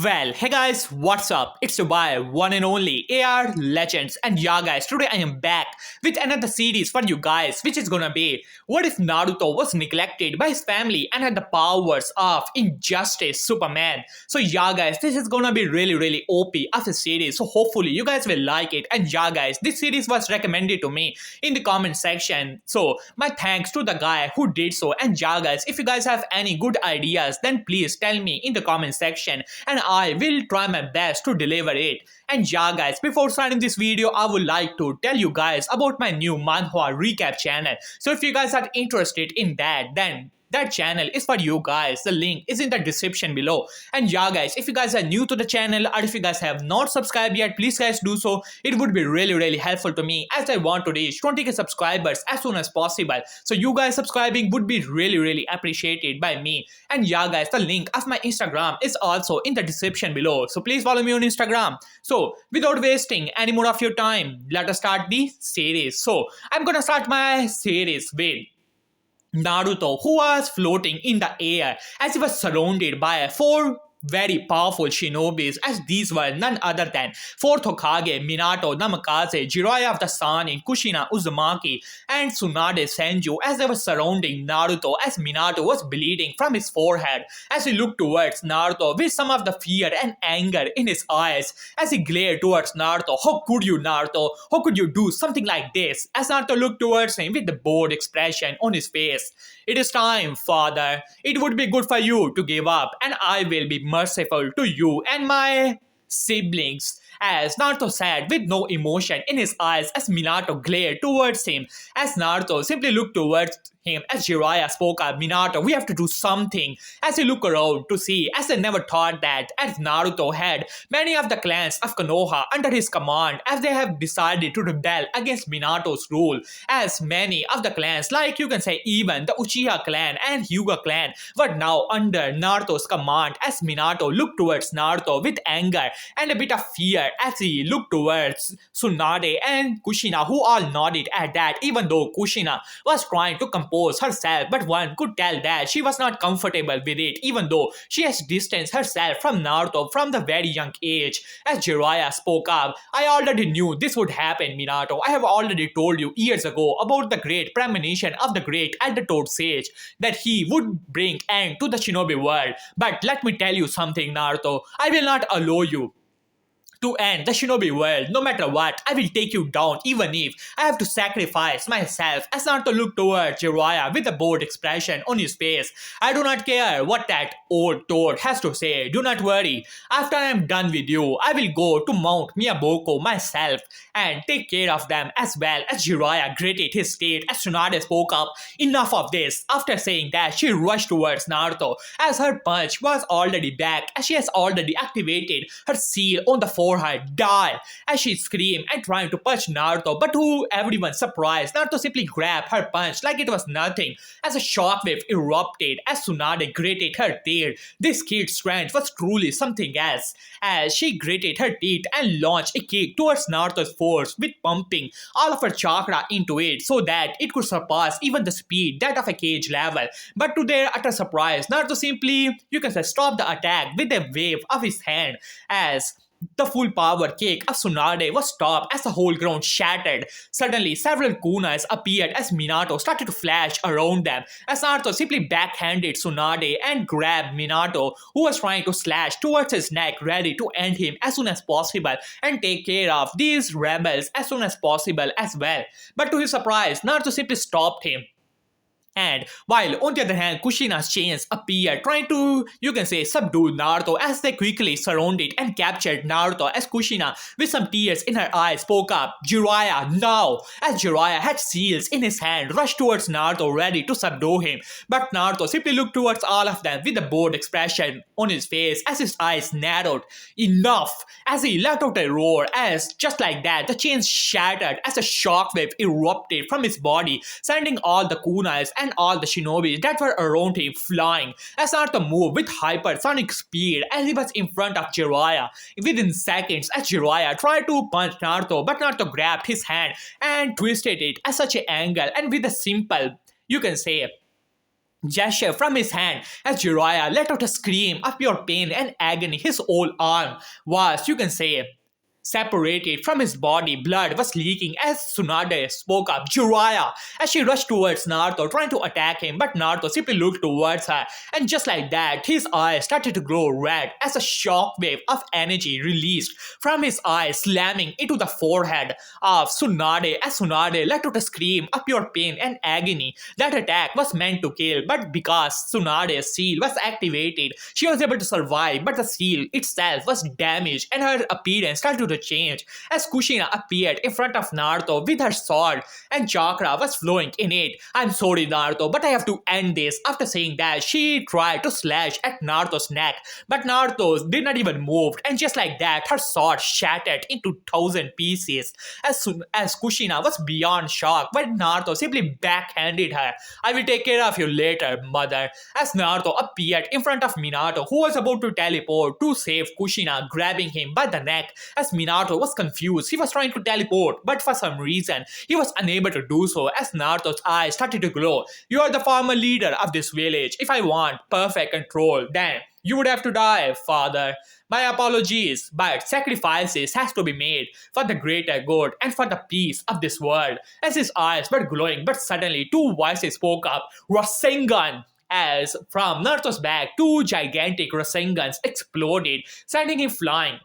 Well, hey guys, what's up? It's your boy, one and only AR Legends, and yeah, guys, today I am back with another series for you guys, which is gonna be what if Naruto was neglected by his family and had the powers of Injustice Superman? So, yeah, guys, this is gonna be really OP of a series, so hopefully you guys will like it. And yeah, guys, this series was recommended to me in the comment section, so my thanks to the guy who did so. And yeah, guys, if you guys have any good ideas, then please tell me in the comment section and I will try my best to deliver it. And yeah, guys, before starting this video, I would like to tell you guys about my new manhwa recap channel. So if you guys are interested in that, then that channel is for you guys. The link is in the description below. And yeah, guys, if you guys are new to the channel or if you guys have not subscribed yet, please guys do so. It would be really helpful to me as I want to reach 20k subscribers as soon as possible. So you guys subscribing would be really appreciated by me. And yeah, guys, the link of my Instagram is also in the description below. So please follow me on Instagram. So without wasting any more of your time, let us start the series. So I'm gonna start my series with Naruto, who was floating in the air as he was surrounded by four very powerful shinobis, as these were none other than 4th Hokage, Minato, Namikaze, Jiraiya of the Sun, Kushina, Uzumaki, and Tsunade Senju, as they were surrounding Naruto as Minato was bleeding from his forehead as he looked towards Naruto with some of the fear and anger in his eyes as he glared towards Naruto. How could you, Naruto? How could you do something like this? As Naruto looked towards him with the bored expression on his face. It is time, father. It would be good for you to give up, and I will be merciful to you and my siblings. As Naruto said with no emotion in his eyes as Minato glared towards him, as Naruto simply looked towards him as Jiraiya spoke up, Minato, we have to do something. As he looked around to see, as they never thought that, as Naruto had many of the clans of Konoha under his command, as they have decided to rebel against Minato's rule, as many of the clans, like you can say even the Uchiha clan and Hyuga clan, were now under Naruto's command, as Minato looked towards Naruto with anger and a bit of fear as he looked towards Tsunade and Kushina, who all nodded at that, even though Kushina was trying to compose herself, but one could tell that she was not comfortable with it, even though she has distanced herself from Naruto from the very young age. As Jiraiya spoke up, I already knew this would happen, Minato. I have already told you years ago about the great premonition of the great Elder Toad Sage, that he would bring end to the shinobi world. But let me tell you something, Naruto, I will not allow you to end the shinobi world. No matter what, I will take you down even if I have to sacrifice myself. As Naruto looked toward Jiraiya with a bored expression on his face. I do not care what that old toad has to say. Do not worry. After I am done with you, I will go to Mount Miyaboko myself and take care of them as well. As Jiraiya gritted his teeth as Tsunade spoke up. Enough of this. After saying that, she rushed towards Naruto as her punch was already back, as she has already activated her seal on the forehead. Die! As she screamed and trying to punch Naruto, but to everyone's surprise, Naruto simply grabbed her punch like it was nothing as a shockwave erupted as Tsunade gritted her teeth. This kid's strength was truly something else as she gritted her teeth and launched a kick towards Naruto's force with pumping all of her chakra into it so that it could surpass even the speed that of a cage level. But to their utter surprise, Naruto simply, you can say, stopped the attack with a wave of his hand as the full power kick of Tsunade was stopped as the whole ground shattered. Suddenly, several kunais appeared as Minato started to flash around them, as Naruto simply backhanded Tsunade and grabbed Minato, who was trying to slash towards his neck, ready to end him as soon as possible and take care of these rebels as soon as possible as well. But to his surprise, Naruto simply stopped him. And while on the other hand, Kushina's chains appeared, trying to, you can say, subdue Naruto as they quickly surrounded and captured Naruto as Kushina, with some tears in her eyes, spoke up, Jiraiya, now! As Jiraiya had seals in his hand, rushed towards Naruto ready to subdue him. But Naruto simply looked towards all of them with a bored expression on his face as his eyes narrowed. Enough! As he let out a roar, as just like that, the chains shattered as a shockwave erupted from his body, sending all the kunais and all the shinobi that were around him flying as Naruto moved with hypersonic speed as he was in front of Jiraiya. Within seconds, as Jiraiya tried to punch Naruto, but Naruto grabbed his hand and twisted it at such an angle, and with a simple, you can say, gesture from his hand as Jiraiya let out a scream of pure pain and agony. His whole arm was, you can say, separated from his body. Blood was leaking as Tsunade spoke up. Jiraiya, as she rushed towards Naruto, trying to attack him, but Naruto simply looked towards her, and just like that, his eyes started to glow red as a shockwave of energy released from his eyes, slamming into the forehead of Tsunade as Tsunade let out a scream of pure pain and agony. That attack was meant to kill, but because Tsunade's seal was activated, she was able to survive, but the seal itself was damaged and her appearance started to change as Kushina appeared in front of Naruto with her sword and chakra was flowing in it. "I'm sorry, Naruto, but I have to end this." After saying that, she tried to slash at Naruto's neck, but Naruto did not even move, and just like that, her sword shattered into thousand pieces. As soon as Kushina was beyond shock, but Naruto simply backhanded her. "I will take care of you later, mother." As Naruto appeared in front of Minato, who was about to teleport to save Kushina, grabbing him by the neck. As Minato was confused, he was trying to teleport, but for some reason, he was unable to do so as Naruto's eyes started to glow. "You are the former leader of this village. If I want perfect control, then you would have to die, father. My apologies, but sacrifices has to be made for the greater good and for the peace of this world." As his eyes were glowing, but suddenly two voices spoke up. "Rasengan!" As from Naruto's back, two gigantic Rasengans exploded, sending him flying.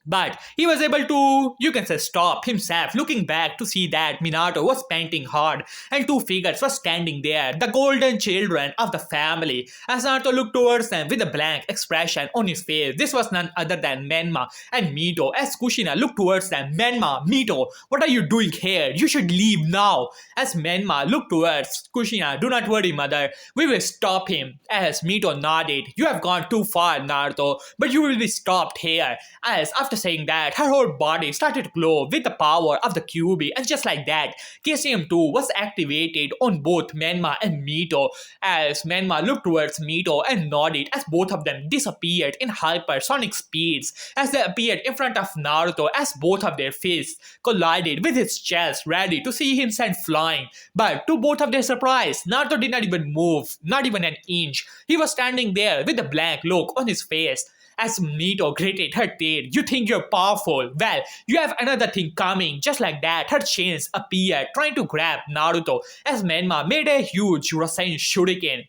But he was able to, you can say, stop himself, looking back to see that Minato was panting hard and two figures were standing there, the golden children of the family. As Naruto looked towards them with a blank expression on his face, this was none other than Menma and Mito. As Kushina looked towards them, "Menma, Mito, what are you doing here? You should leave now." As Menma looked towards Kushina, "Do not worry, mother, we will stop him." As Mito nodded, "You have gone too far, Naruto, but you will be stopped here." As after saying that, her whole body started to glow with the power of the QB, and just like that, KCM2 was activated on both Menma and Mito. As Menma looked towards Mito and nodded as both of them disappeared in hypersonic speeds as they appeared in front of Naruto as both of their fists collided with his chest, ready to see him sent flying. But to both of their surprise, Naruto did not even move, not even an inch. He was standing there with a blank look on his face. As Mito gritted her teeth, "You think you're powerful? Well, you have another thing coming." Just like that, her chains appeared, trying to grab Naruto as Menma made a huge Rasen Shuriken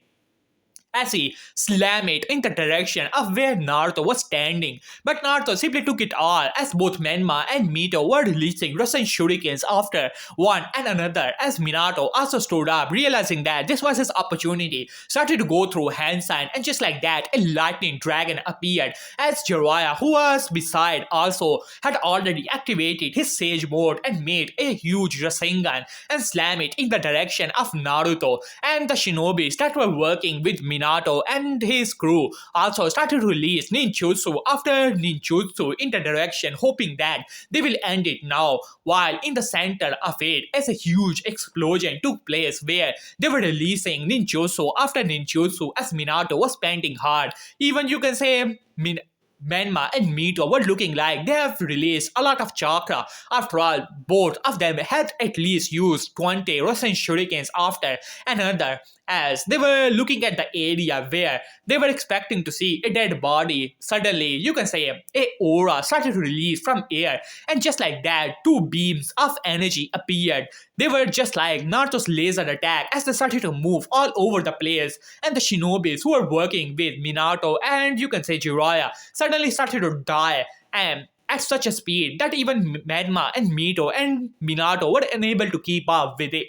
as he slammed it in the direction of where Naruto was standing. But Naruto simply took it all as both Menma and Mito were releasing Rasen Shurikens after one and another as Minato also stood up, realizing that this was his opportunity, started to go through hand sign, and just like that, a lightning dragon appeared as Jiraiya, who was beside also, had already activated his Sage mode and made a huge Rasengan and slammed it in the direction of Naruto. And the shinobis that were working with Minato and his crew also started to release ninjutsu after ninjutsu in the direction, hoping that they will end it now. While in the center of it, as a huge explosion took place where they were releasing ninjutsu after ninjutsu as Minato was panting hard. Even you can say Menma and Mito were looking like they have released a lot of chakra. After all, both of them had at least used 20 Rasen Shurikens after another, as they were looking at the area where they were expecting to see a dead body. Suddenly, you can say a aura started to release from air, and just like that, two beams of energy appeared. They were just like Naruto's laser attack as they started to move all over the place, and the shinobis who were working with Minato and you can say Jiraiya suddenly started to die, and at such a speed that even Menma and Mito and Minato were unable to keep up with it.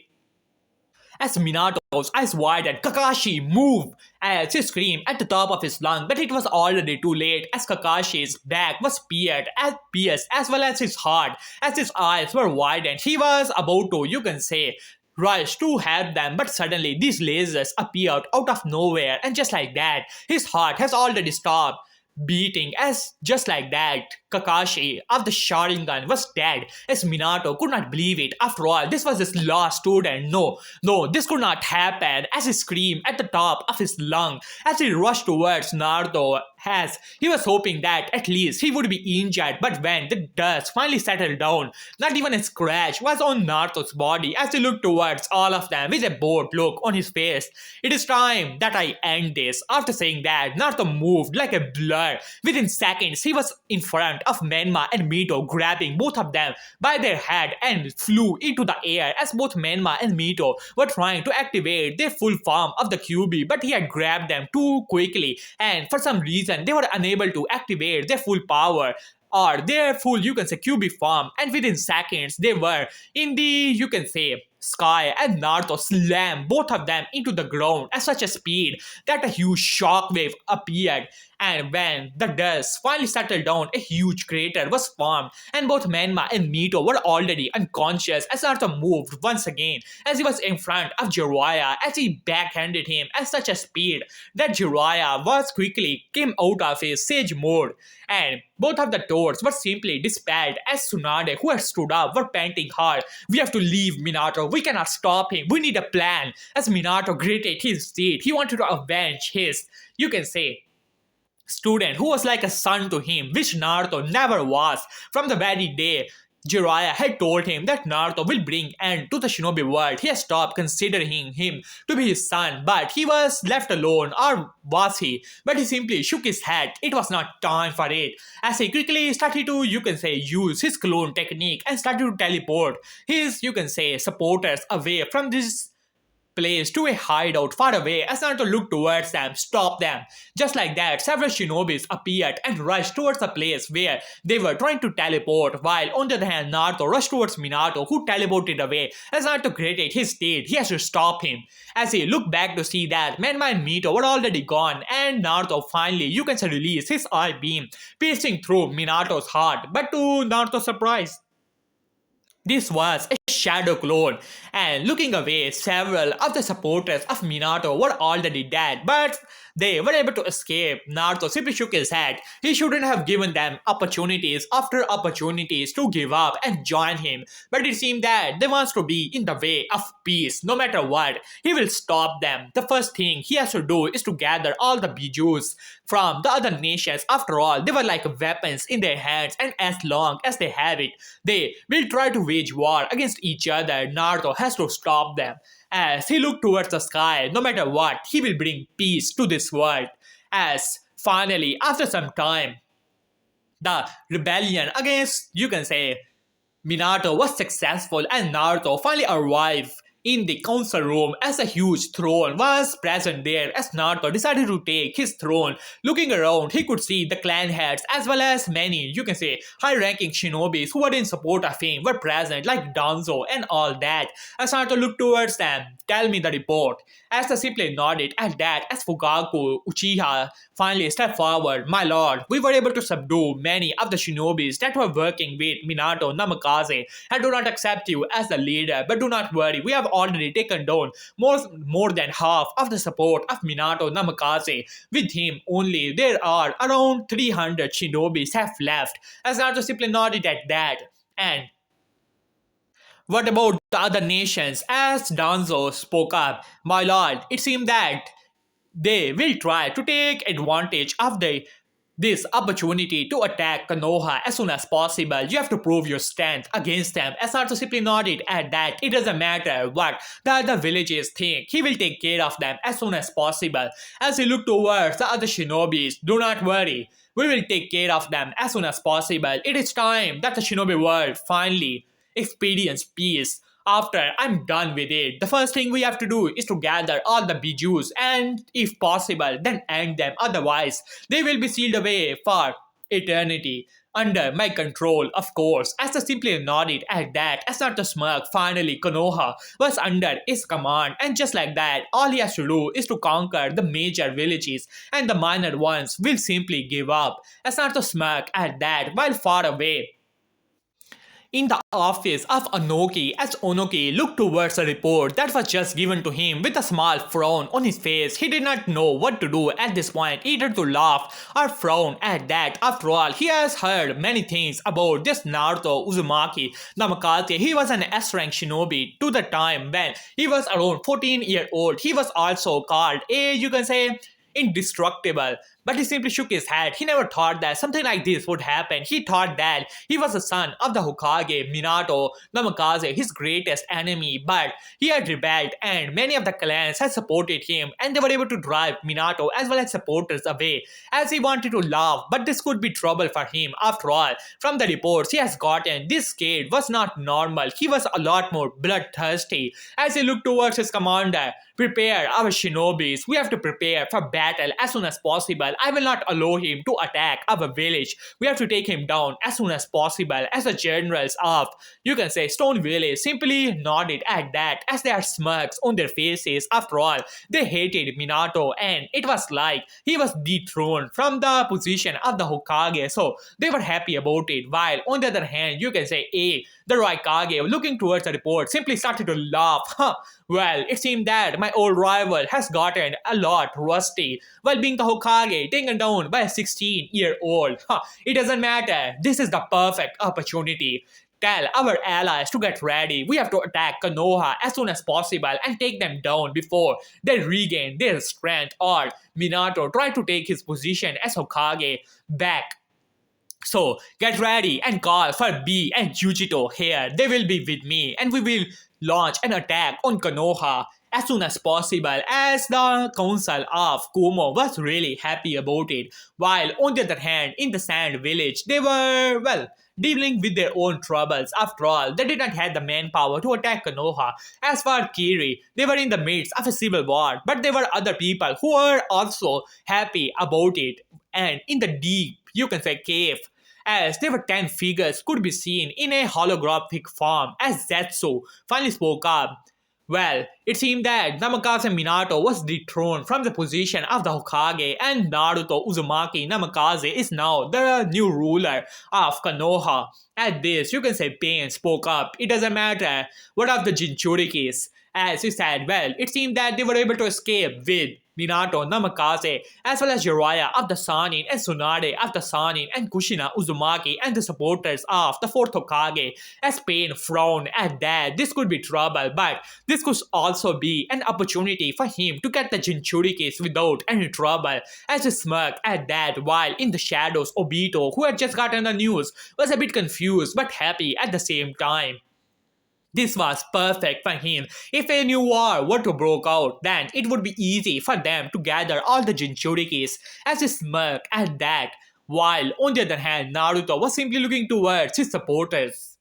As Minato's eyes widened, "Kakashi, move!" as he screamed at the top of his lung, but it was already too late as Kakashi's back was pierced as well as his heart. As his eyes were widened, he was about to, you can say, rush to help them, but suddenly these lasers appeared out of nowhere, and just like that, his heart has already stopped beating as just like that, Kakashi of the Sharingan was dead as Minato could not believe it. After all, this was his last student. No, this could not happen as he screamed at the top of his lung as he rushed towards Naruto as he was hoping that at least he would be injured. But when the dust finally settled down, not even a scratch was on Naruto's body as he looked towards all of them with a bored look on his face. It is time that I end this. After saying that, Naruto moved like a blur. Within seconds, he was in front of Menma and Mito, grabbing both of them by their head and flew into the air as both Menma and Mito were trying to activate their full form of the QB, but he had grabbed them too quickly, and for some reason they were unable to activate their full power or their full, you can say, QB form, and within seconds they were in the, you can say, sky, and Naruto slammed both of them into the ground at such a speed that a huge shockwave appeared. And when the dust finally settled down, a huge crater was formed, and both Menma and Mito were already unconscious as Naruto moved once again as he was in front of Jiraiya as he backhanded him at such a speed that Jiraiya was quickly came out of his sage mode, and both of the doors were simply dispelled as Tsunade, who had stood up, were panting hard. "We have to leave, Minato. We cannot stop him. We need a plan." As Minato gritted his teeth, he wanted to avenge his, you can say, student who was like a son to him, which Naruto never was. From the very day Jiraiya had told him that Naruto will bring end to the shinobi world, he had stopped considering him to be his son, but he was left alone, or was he? But he simply shook his head. It was not time for it. As he quickly started to, you can say, use his clone technique and started to teleport his, you can say, supporters away from this place to a hideout far away as Naruto looked towards them, stopped them. Just like that, several shinobis appeared and rushed towards the place where they were trying to teleport, while on the other hand, Naruto rushed towards Minato, who teleported away. As Naruto created his state, he has to stop him. As he looked back to see that Menma and Mito were already gone, and Naruto finally, you can say, released his eye beam, piercing through Minato's heart. But to Naruto's surprise, this was a shadow clone, and looking away, several of the supporters of Minato were already dead, but they were able to escape. Naruto simply shook his head. He shouldn't have given them opportunities after opportunities to give up and join him, but it seemed that they want to be in the way of peace. No matter what, he will stop them. The first thing he has to do is to gather all the bijus from the other nations. After all, they were like weapons in their hands, and as long as they have it, they will try to wage war against each other. Naruto has to stop them. As he looked towards the sky, no matter what, he will bring peace to this world. As finally, after some time, the rebellion against, you can say, Minato was successful, and Naruto finally arrived in the council room as a huge throne was present there. As Naruto decided to take his throne, looking around, he could see the clan heads as well as many, you can say, high-ranking shinobis who were in support of him were present, like Danzo and all that. As Naruto looked towards them, "Tell me the report." As they simply nodded at that, as Fugaku Uchiha finally stepped forward, "My lord, we were able to subdue many of the shinobis that were working with Minato Namikaze. I do not accept you as the leader, but do not worry, we have already taken down more than half of the support of Minato Namikaze. With him only, there are around 300 shinobis have left." As Naruto simply nodded at that. And what about the other nations? As Danzo spoke up, "My lord, it seemed that they will try to take advantage of this opportunity to attack Konoha as soon as possible. You have to prove your strength against them." As Naruto simply nodded at that. It doesn't matter what the other villages think. He will take care of them as soon as possible. As he looked towards the other shinobis, "Do not worry. We will take care of them as soon as possible. It is time that the shinobi world finally experience peace. After I'm done with it, the first thing we have to do is to gather all the bijus and, if possible, then end them. Otherwise, they will be sealed away for eternity. Under my control, of course." As the simply nodded at that, as not to smirk, finally Konoha was under his command, and just like that, all he has to do is to conquer the major villages, and the minor ones will simply give up. As not to smirk at that, while far away in the office of Onoki, as Onoki looked towards a report that was just given to him with a small frown on his face. He did not know what to do at this point, either to laugh or frown at that. After all, he has heard many things about this Naruto Uzumaki Namikaze. He was an S-rank shinobi to the time when he was around 14 years old. He was also called a, you can say, indestructible. But he simply shook his head. He never thought that something like this would happen. He thought that he was the son of the Hokage, Minato Namikaze, his greatest enemy. But he had rebelled, and many of the clans had supported him, and they were able to drive Minato as well as supporters away, as he wanted to laugh. But this could be trouble for him. After all, from the reports he has gotten, this kid was not normal. He was a lot more bloodthirsty. As he looked towards his commander, prepare our shinobis. We have to prepare for battle as soon as possible. I will not allow him to attack our village. We have to take him down as soon as possible. As the generals of, you can say, Stone Village simply nodded at that, as there are smirks on their faces. After all, they hated Minato, and it was like he was dethroned from the position of the Hokage, so they were happy about it. While on the other hand, you can say the Raikage, looking towards the report, simply started to laugh. Well, it seemed that my old rival has gotten a lot rusty while being the Hokage taken down by a 16-year-old. It doesn't matter. This is the perfect opportunity. Tell our allies to get ready. We have to attack Konoha as soon as possible and take them down before they regain their strength, or Minato try to take his position as Hokage back. So get ready and call for B and Yujito here. They will be with me, and we will launch an attack on Konoha as soon as possible. As the council of Kumo was really happy about it, while on the other hand, in the Sand Village, they were, well, dealing with their own troubles. After all, they did not have the manpower to attack Konoha. As for Kiri, they were in the midst of a civil war, but there were other people who were also happy about it. And in the deep, you can say, cave, as there were 10 figures could be seen in a holographic form, as Zetsu finally spoke up. Well, it seemed that Namikaze Minato was dethroned from the position of the Hokage, and Naruto Uzumaki Namikaze is now the new ruler of Konoha. At this, you can say Pain spoke up. It doesn't matter what of the Jinchurikis. As he said, well, it seemed that they were able to escape with Minato Namikaze, as well as Jiraiya of the Sannin and Tsunade of the Sannin and Kushina Uzumaki and the supporters of the 4th Hokage. As Pain frowned at that, this could be trouble, but this could also be an opportunity for him to get the Jinchurikis without any trouble. As he smirked at that, while in the shadows, Obito, who had just gotten the news, was a bit confused but happy at the same time. This was perfect for him. If a new war were to break out, then it would be easy for them to gather all the Jinchurikis, as he smirked at that, while on the other hand, Naruto was simply looking towards his supporters.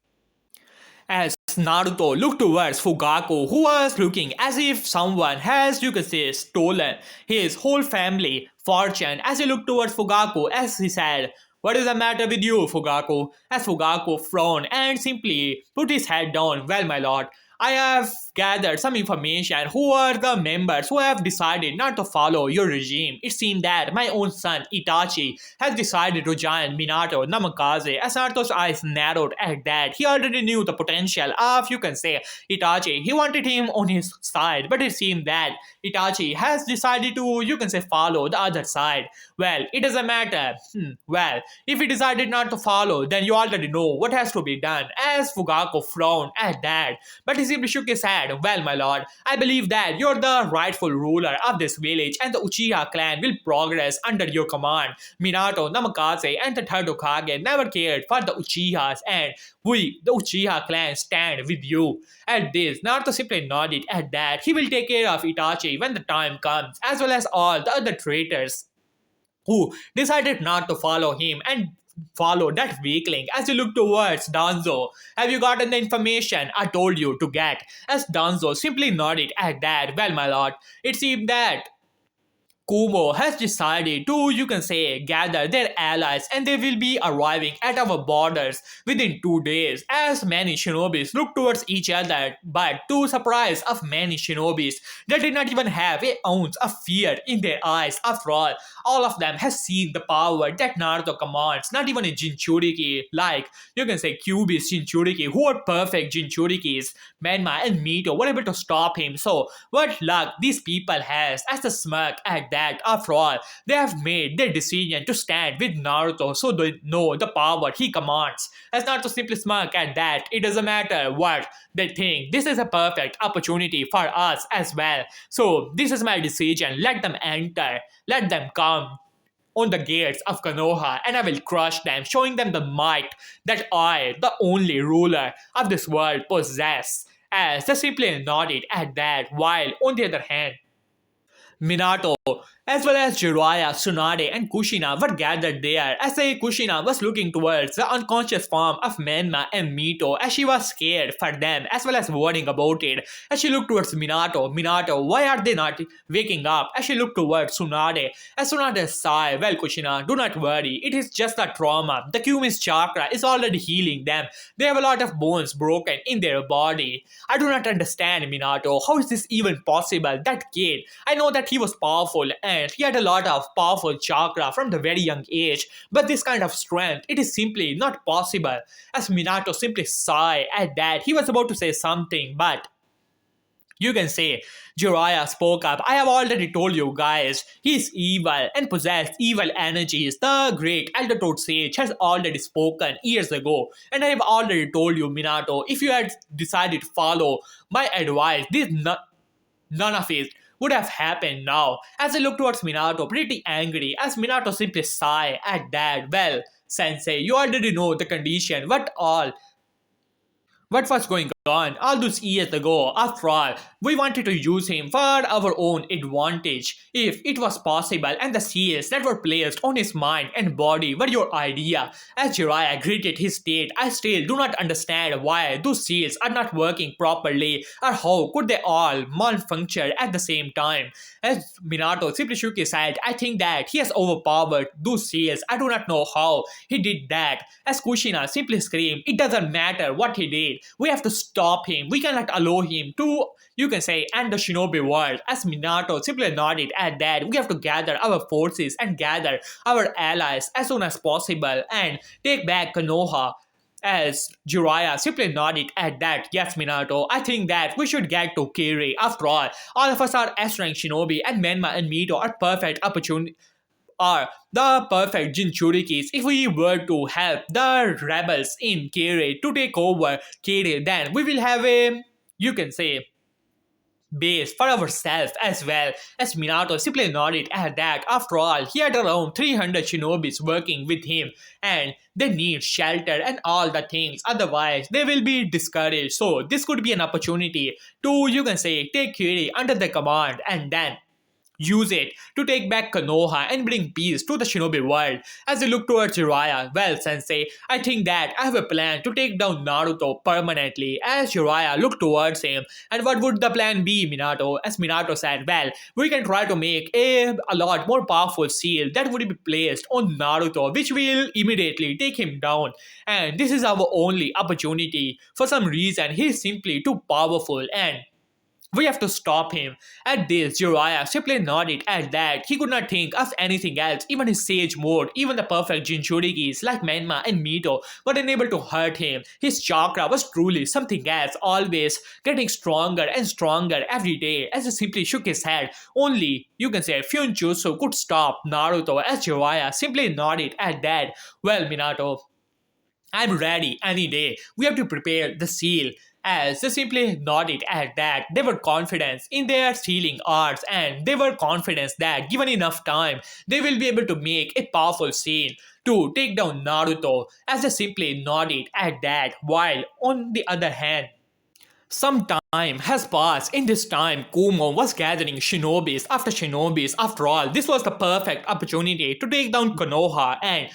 As Naruto looked towards Fugaku, who was looking as if someone has, you could say, stolen his whole family fortune. As he looked towards Fugaku, as he said, "What is the matter with you, Fugaku?" As Fugaku frowned and simply put his head down. "Well, my lord, I have gathered some information who are the members who have decided not to follow your regime. It seemed that my own son, Itachi, has decided to join Minato Namikaze." As Naruto's eyes narrowed at that, he already knew the potential of, you can say, Itachi. He wanted him on his side, but it seemed that Itachi has decided to, you can say, follow the other side. Well, it doesn't matter. Well, if he decided not to follow, then you already know what has to be done. As Fugaku frowned at that, but he simply shook his head. "Well, my lord, I believe that you're the rightful ruler of this village, and the Uchiha clan will progress under your command. Minato, Namikaze, and the third Hokage never cared for the Uchihas, and we, the Uchiha clan, stand with you." At this, Naruto simply nodded at that. He will take care of Itachi when the time comes, as well as all the other traitors who decided not to follow him and follow that weakling. As you look towards Danzo, "Have you gotten the information I told you to get?" As Danzo simply nodded at that. "Well, my lord, it seemed that Kumo has decided to, you can say, gather their allies, and they will be arriving at our borders within 2 days." As many shinobis looked towards each other, but to surprise of many shinobis, they did not even have an ounce of fear in their eyes. After all of them has seen the power that Naruto commands. Not even a Jinchuriki, like, you can say, Kyuubi's Jinchuriki, who are perfect Jinchurikis. Menma and Mito were able to stop him. So, what luck these people has. As the smirk at that, after all, they have made their decision to stand with Naruto, so they know the power he commands. As Naruto simply smirk at that, it doesn't matter what they think. This is a perfect opportunity for us as well. So this is my decision. Let them enter. Let them come. on the gates of Konoha and I will crush them, showing them the might that I, the only ruler of this world, possess. As they simply nodded at that, while on the other hand, Minato, as well as Jiraiya, Tsunade, and Kushina were gathered there as Kushina was looking towards the unconscious form of Menma and Mito as she was scared for them as well as worrying about it. As she looked towards Minato, why are they not waking up? As she looked towards Tsunade, as Tsunade sighed, well Kushina, do not worry, it is just a trauma. The Kumi's chakra is already healing them. They have a lot of bones broken in their body. I do not understand, Minato. How is this even possible? That kid, I know that he was powerful and he had a lot of powerful chakra from the very young age, but this kind of strength, it is simply not possible. As Minato simply sighed at that, he was about to say something, but you can say, Jiraiya spoke up. I have already told you guys, he is evil and possessed evil energies. The great Elder Toad Sage has already spoken years ago. And I have already told you, Minato, if you had decided to follow my advice, none of it would have happened now. As I look towards Minato, pretty angry, as Minato simply sighed at that. Well, Sensei, you already know the condition. What was going on all those years ago? After all, we wanted to use him for our own advantage. If it was possible, and the seals that were placed on his mind and body were your idea. As Jiraiya greeted his state, I still do not understand why those seals are not working properly, or how could they all malfunction at the same time. As Minato simply shook his head, I think that he has overpowered those seals. I do not know how he did that. As Kushina simply screamed, it doesn't matter what he did. We have to stop him. We cannot allow him to, you can say, end the shinobi world. As Minato simply nodded at that, we have to gather our forces and gather our allies as soon as possible and take back Konoha. As Jiraiya simply nodded at that, yes, Minato, I think that we should get to Kiri. After all of us are S-rank shinobi and Menma and Mito are perfect opportunity are the perfect Jinchurikis. If we were to help the rebels in Kiri to take over Kiri, then we will have a, you can say, base for ourselves as well. As Minato simply nodded at that. After all, he had around 300 shinobis working with him and they need shelter and all the things, otherwise they will be discouraged. So this could be an opportunity to, you can say, take Kiri under the command and then use it to take back Konoha and bring peace to the shinobi world. As they look towards Jiraiya, well, Sensei, I think that I have a plan to take down Naruto permanently. As Jiraiya looked towards him, and what would the plan be, Minato? As Minato said, well, we can try to make a lot more powerful seal that would be placed on Naruto, which will immediately take him down. And this is our only opportunity. For some reason, he is simply too powerful and we have to stop him. At this, Jiraiya simply nodded at that. He could not think of anything else. Even his sage mode, even the perfect Jinchurikis like Menma and Mito were unable to hurt him. His chakra was truly something else, always getting stronger and stronger every day. As he simply shook his head, only, you can say, Fuinjutsu could stop Naruto. As Jiraiya simply nodded at that. Well, Minato, I'm ready any day. We have to prepare the seal. As they simply nodded at that, they were confident in their sealing arts and they were confident that given enough time, they will be able to make a powerful seal to take down Naruto. As they simply nodded at that, while on the other hand, some time has passed. In this time, Kumo was gathering shinobis after shinobis. After all, this was the perfect opportunity to take down Konoha and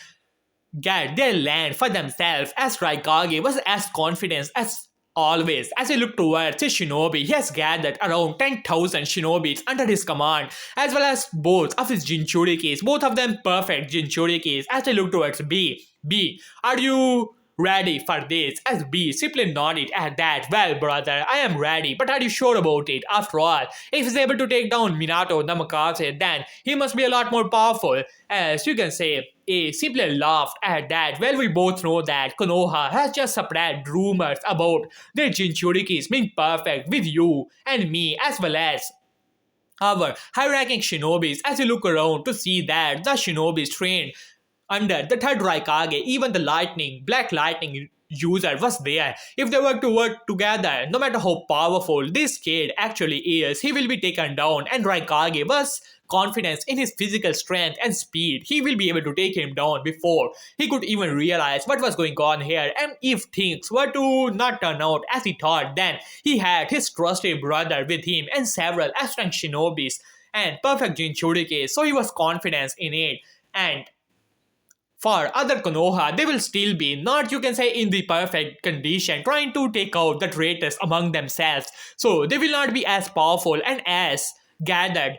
get their land for themselves. As Raikage was as confident as always. As he looked towards his shinobi, he has gathered around 10,000 shinobis under his command, as well as both of his Jinchurikis, both of them perfect Jinchurikis. As they look towards B, are you ready for this? As B simply nodded at that. Well, brother, I am ready, but are you sure about it? After all, if he's able to take down Minato Namikaze, then he must be a lot more powerful. As you can say, A simply laughed at that. Well, we both know that Konoha has just spread rumors about their Jinchurikis being perfect with you and me, as well as our high-ranking shinobis. As you look around to see that the shinobis trained under the third Raikage, even the lightning, black lightning user was there. If they were to work together, no matter how powerful this kid actually is, he will be taken down. And Raikage was confidence in his physical strength and speed. He will be able to take him down before he could even realize what was going on here. And if things were to not turn out as he thought, then he had his trusted brother with him and several as-ranked shinobis and perfect Jinchuriki, so he was confident in it. And for other Konoha, they will still be not, you can say, in the perfect condition, trying to take out the traitors among themselves. So they will not be as powerful and as gathered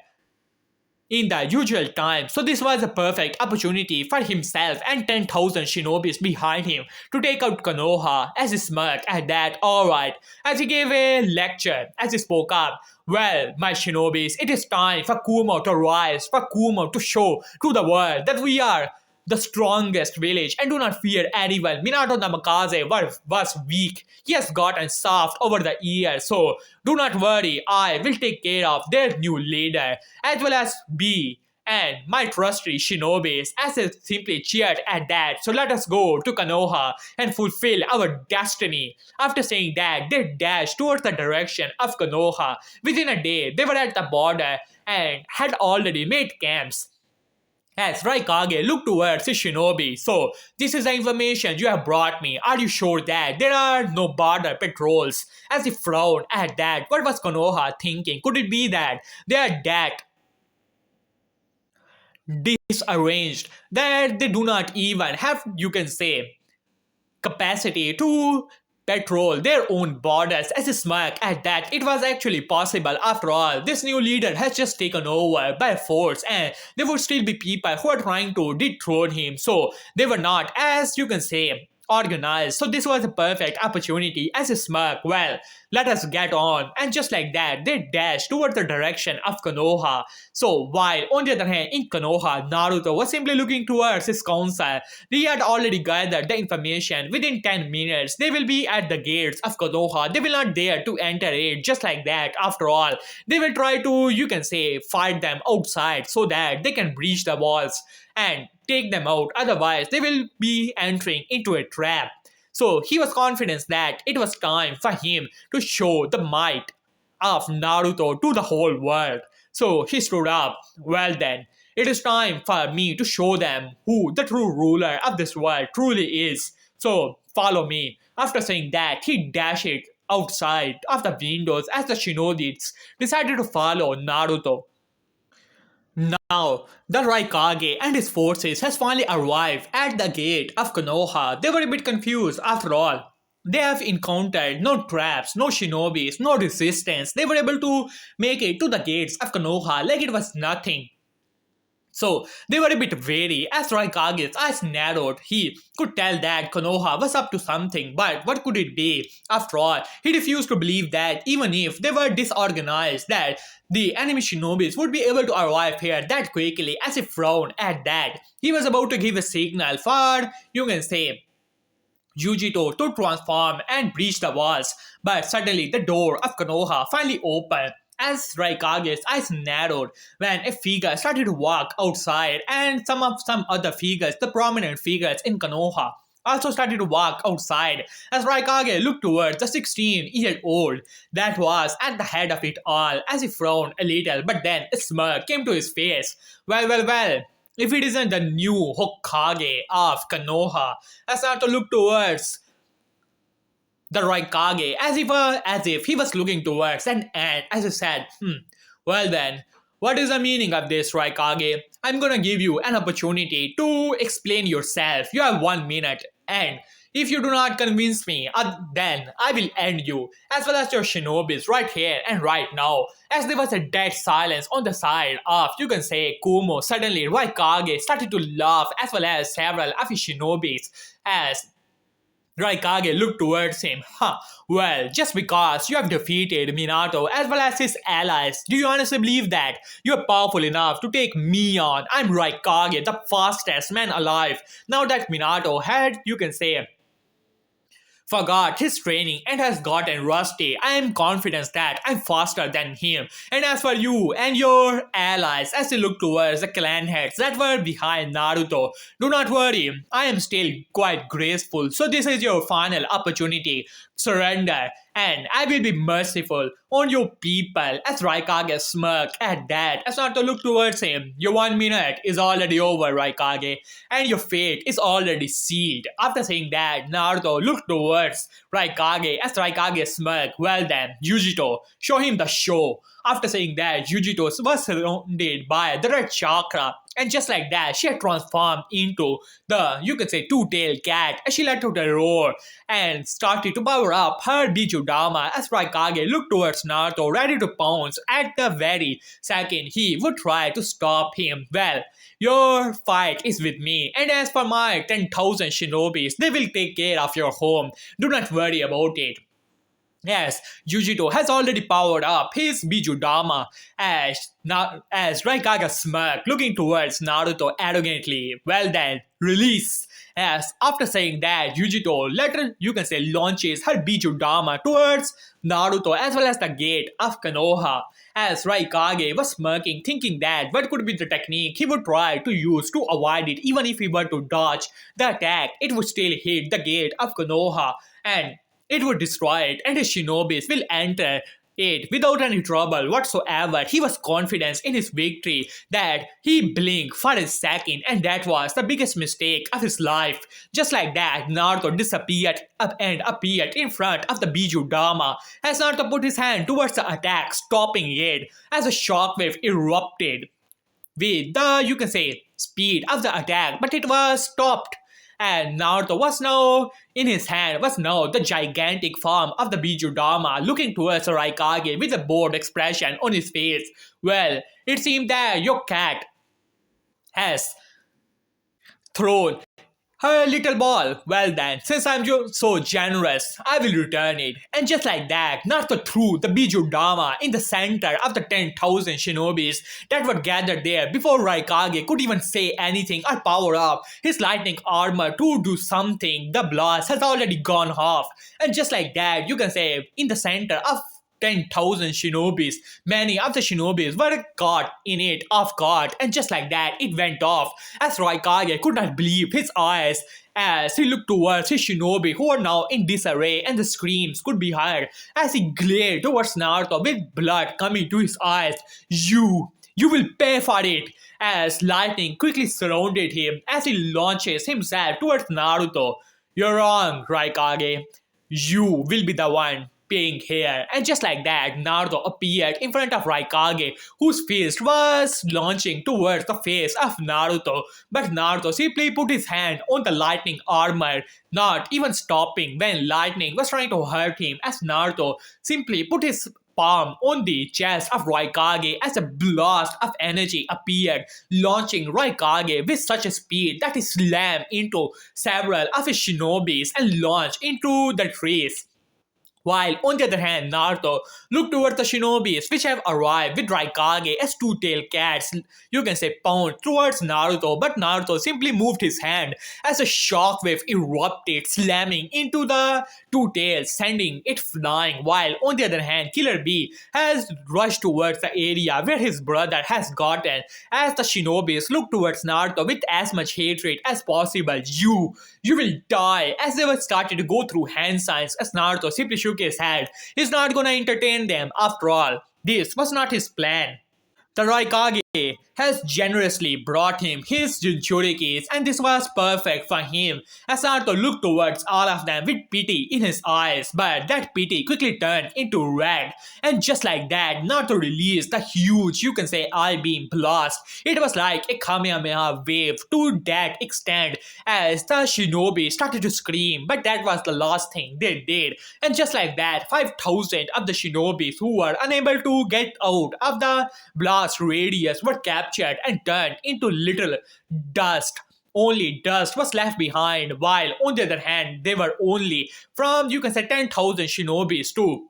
in the usual time. So this was a perfect opportunity for himself and 10,000 shinobis behind him to take out Konoha. As he smirked at that, alright, as he gave a lecture, as he spoke up, well, my shinobis, it is time for Kumo to rise, for Kumo to show to the world that we are the strongest village and do not fear anyone. Minato Namikaze was weak. He has gotten soft over the years, so do not worry. I will take care of their new leader as well as B and my trusty shinobis as they simply cheered at that. So let us go to Konoha and fulfill our destiny. After saying that, they dashed towards the direction of Konoha. Within a day, they were at the border and had already made camps. As Raikage looked towards his shinobi, so this is the information you have brought me. Are you sure that there are no border patrols? As he frowned at that, what was Konoha thinking? Could it be that they are that disarranged that they do not even have, you can say, capacity to patrol their own borders? As a smirk at that, it was actually possible. After all, this new leader has just taken over by force and there would still be people who are trying to dethrone him, so they were not, as you can say, organized. So this was a perfect opportunity. As a smirk, well, let us get on. And just like that, they dashed toward the direction of Konoha. So while on the other hand, in Konoha, Naruto was simply looking towards his council. They had already gathered the information. Within 10 minutes, they will be at the gates of Konoha. They will not dare to enter it just like that. After all, they will try to, you can say, fight them outside so that they can breach the walls and take them out. Otherwise, they will be entering into a trap. So he was confident that it was time for him to show the might of Naruto to the whole world. So he stood up. Well then, it is time for me to show them who the true ruler of this world truly is. So follow me. After saying that, he dashed outside of the windows as the shinobis decided to follow Naruto. Now, the Raikage and his forces has finally arrived at the gate of Konoha. They were a bit confused after all. They have encountered no traps, no shinobis, no resistance. They were able to make it to the gates of Konoha like it was nothing. So they were a bit wary. As Raikage's eyes narrowed, he could tell that Konoha was up to something, but what could it be? After all, he refused to believe that even if they were disorganized, that the enemy shinobis would be able to arrive here that quickly. As he frowned at that, he was about to give a signal for, you can say, Yujito to transform and breach the walls, but suddenly the door of Konoha finally opened. As Raikage's eyes narrowed when a figure started to walk outside, and some other figures, the prominent figures in Konoha, also started to walk outside. As Raikage looked towards the 16-year-old that was at the head of it all, as he frowned a little, but then a smirk came to his face. Well. If it isn't the new Hokage of Konoha, as Naruto looked towards the Raikage as if he was looking towards an ant, as he said, well then, what is the meaning of this, Raikage? I'm gonna give you an opportunity to explain yourself. You have 1 minute, and if you do not convince me, then I will end you, as well as your shinobis right here and right now. As there was a dead silence on the side of, you can say, Kumo, suddenly Raikage started to laugh, as well as several of his shinobis, as Raikage looked towards him. Well, just because you have defeated Minato as well as his allies, do you honestly believe that you are powerful enough to take me on? I'm Raikage, the fastest man alive. Now that Minato had, you can say, forgot his training and has gotten rusty. I am confident that I'm faster than him. And as for you and your allies, as you look towards the clan heads that were behind Naruto, do not worry, I am still quite graceful. So this is your final opportunity. Surrender, and I will be merciful on your people. As Raikage smirked at that, as Naruto looked towards him. Your 1 minute is already over, Raikage, and your fate is already sealed. After saying that, Naruto looked towards Raikage as Raikage smirked. Well then, Yujito, show him the show. After saying that, Yujito was surrounded by the red chakra, and just like that, she had transformed into the, you could say, two-tailed cat as she let out a roar and started to power up her Bijudama as Raikage looked towards Naruto, ready to pounce at the very second he would try to stop him. Well, your fight is with me, and as for my 10,000 shinobis, they will take care of your home. Do not worry about it. Yes, Yujito has already powered up his Bijudama as Raikage smirked, looking towards Naruto arrogantly. Well then, release. As after saying that, Yujito later, you can say, launches her Bijudama towards Naruto as well as the gate of Konoha. As Raikage was smirking, thinking that what could be the technique he would try to use to avoid it. Even if he were to dodge the attack, it would still hit the gate of Konoha, and it would destroy it, and his shinobis will enter it without any trouble whatsoever. He was confident in his victory that he blinked for a second, and that was the biggest mistake of his life. Just like that, Naruto disappeared up and appeared in front of the Bijudama as Naruto put his hand towards the attack, stopping it as a shockwave erupted with the, you can say, speed of the attack, but it was stopped. And Naruto was now in his hand was now the gigantic form of the Bijudama, looking towards Raikage with a bored expression on his face. Well, it seemed that your cat has thrown her little ball. Well then, since I'm so generous, I will return it. And just like that, Naruto threw the Bijudama in the center of the 10,000 shinobis that were gathered there before Raikage could even say anything or power up his lightning armor to do something. The blast has already gone off. And just like that, you can say, in the center of 10,000 shinobis. Many of the shinobis were caught in it off guard, and just like that, it went off as Raikage could not believe his eyes as he looked towards his shinobi who were now in disarray, and the screams could be heard as he glared towards Naruto with blood coming to his eyes. You will pay for it! As lightning quickly surrounded him as he launches himself towards Naruto. You're wrong, Raikage. You will be the one paying here. And just like that, Naruto appeared in front of Raikage, whose fist was launching towards the face of Naruto. But Naruto simply put his hand on the lightning armor, not even stopping when lightning was trying to hurt him, as Naruto simply put his palm on the chest of Raikage as a blast of energy appeared, launching Raikage with such a speed that he slammed into several of his shinobis and launched into the trees. While on the other hand, Naruto looked towards the shinobis which have arrived with Raikage as two-tailed cats, you can say, pound towards Naruto, but Naruto simply moved his hand as a shockwave erupted, slamming into the two tails, sending it flying, while on the other hand, Killer Bee has rushed towards the area where his brother has gotten as the shinobis look towards Naruto with as much hatred as possible. You will die, as they were started to go through hand signs as Naruto simply shook his head. He's not gonna entertain them. After all, this was not his plan. The Raikage has generously brought him his Jinchurikis, and this was perfect for him. As Naruto looked towards all of them with pity in his eyes, but that pity quickly turned into red. And just like that, Naruto released the huge, you can say, eye beam blast. It was like a Kamehameha wave to that extent as the shinobi started to scream, but that was the last thing they did. And just like that, 5,000 of the shinobis who were unable to get out of the blast radius were captured and turned into little dust. Only dust was left behind, while on the other hand, they were only from, you can say, 10,000 shinobis to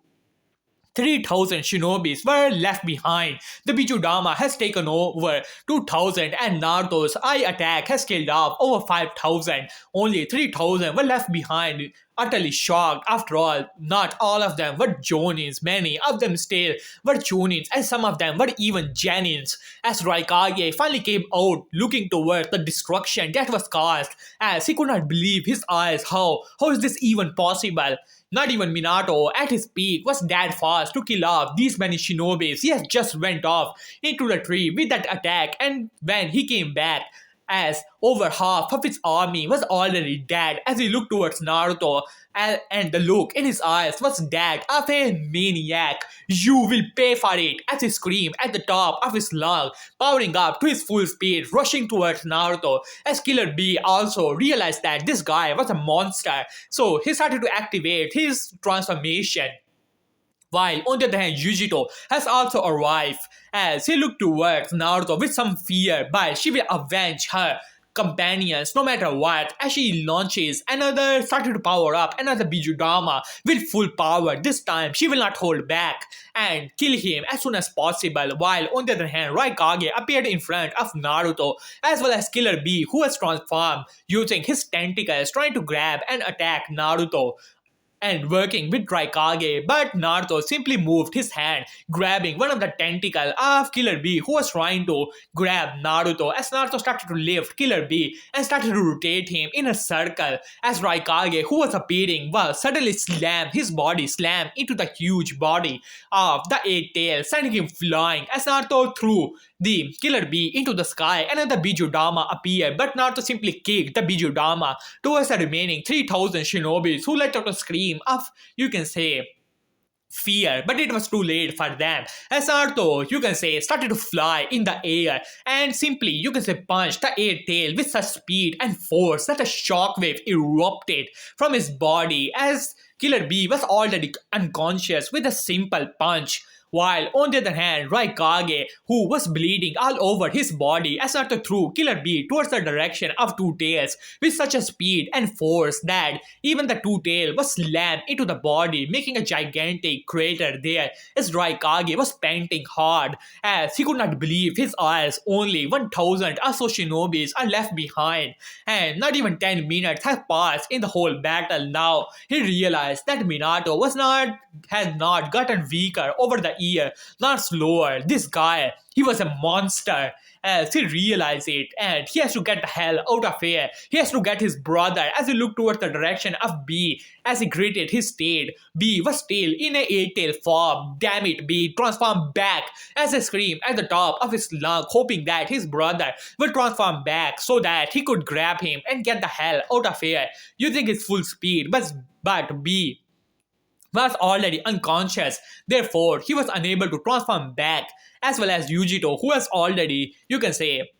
3,000 shinobis were left behind. The Bijudama has taken over 2,000, and Naruto's eye attack has killed off over 5,000. Only 3,000 were left behind utterly shocked. After all, not all of them were Jonins. Many of them still were Chunins, and some of them were even Janins. As Raikage finally came out looking towards the destruction that was caused, as he could not believe his eyes. How is this even possible? Not even Minato at his peak was that fast to kill off these many shinobis. He has just went off into the tree with that attack, and when he came back, as over half of his army was already dead. As he looked towards Naruto, and the look in his eyes was that of a maniac. You will pay for it, as he screamed at the top of his lungs, powering up to his full speed, rushing towards Naruto. As Killer Bee also realized that this guy was a monster, so he started to activate his transformation. While on the other hand, Yujito has also arrived, as he looked towards Naruto with some fear, but she will avenge her companions no matter what. As she launches another, started to power up another Bijudama with full power. This time she will not hold back and kill him as soon as possible. While on the other hand, Raikage appeared in front of Naruto, as well as Killer Bee, who was transformed using his tentacles, trying to grab and attack Naruto and working with Raikage, but Naruto simply moved his hand, grabbing one of the tentacles of Killer Bee, who was trying to grab Naruto. As Naruto started to lift Killer Bee and started to rotate him in a circle, as Raikage, who was appearing, was suddenly his body slammed into the huge body of the eight tail, sending him flying. As Naruto threw the Killer Bee into the sky, another Bijudama appeared, but Naruto simply kicked the Bijudama towards the remaining 3,000 shinobis, who let out a scream of, you can say, fear, but it was too late for them. As Naruto, you can say, started to fly in the air and simply, you can say, punched the air tail with such speed and force that a shockwave erupted from his body, as Killer Bee was already unconscious with a simple punch. While on the other hand, Raikage, who was bleeding all over his body, as Naruto threw Killer Bee towards the direction of Two Tails with such a speed and force that even the Two Tail was slammed into the body, making a gigantic crater there. As Raikage was panting hard, as he could not believe his eyes. Only 1,000 or so shinobis are left behind, and not even 10 minutes have passed in the whole battle. Now he realized that Minato had not gotten weaker over the year, not slower. This guy, he was a monster. As he realized it, and he has to get the hell out of here. He has to get his brother. As he looked towards the direction of B, as he greeted his state, B was still in a eight-tail form. Damn it, B transformed back, as he screamed at the top of his lung, hoping that his brother will transform back so that he could grab him and get the hell out of here using his full speed. But B was already unconscious, therefore he was unable to transform back, as well as Yujito, who was already, you can say,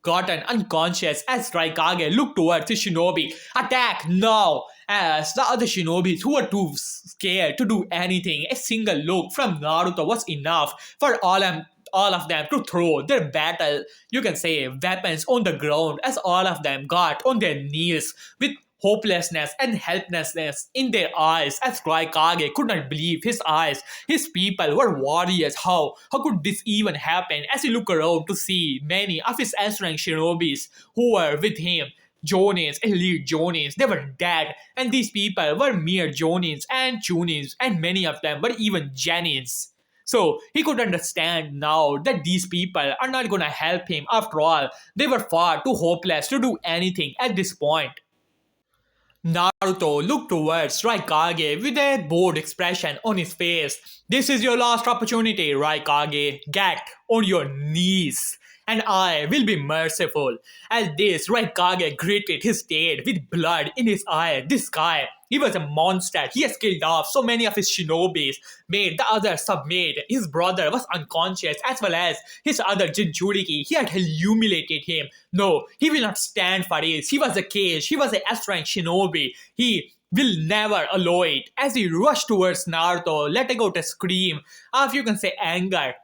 gotten unconscious. As Raikage looked towards his shinobi. Attack now! As the other shinobis, who were too scared to do anything, a single look from Naruto was enough for all of them to throw their battle, you can say, weapons on the ground, as all of them got on their knees with hopelessness and helplessness in their eyes. As Raikage could not believe his eyes. His people were warriors. How could this even happen? As he looked around to see many of his answering shinobis who were with him, Jonins, elite Jonins, they were dead, and these people were mere Jonins and Chunins, and many of them were even Janins. So he could understand now that these people are not gonna help him. After all, they were far too hopeless to do anything at this point. Naruto looked towards Raikage with a bored expression on his face. This is your last opportunity, Raikage. Get on your knees, and I will be merciful. At this, Raikage gritted his teeth with blood in his eye. This guy, he was a monster. He has killed off so many of his shinobis, made the others submit. His brother was unconscious, as well as his other Jinchuriki. He had humiliated him. No, he will not stand for this. He was a cage. He was a S-rank shinobi. He will never allow it. As he rushed towards Naruto, letting out a scream of, you can say, anger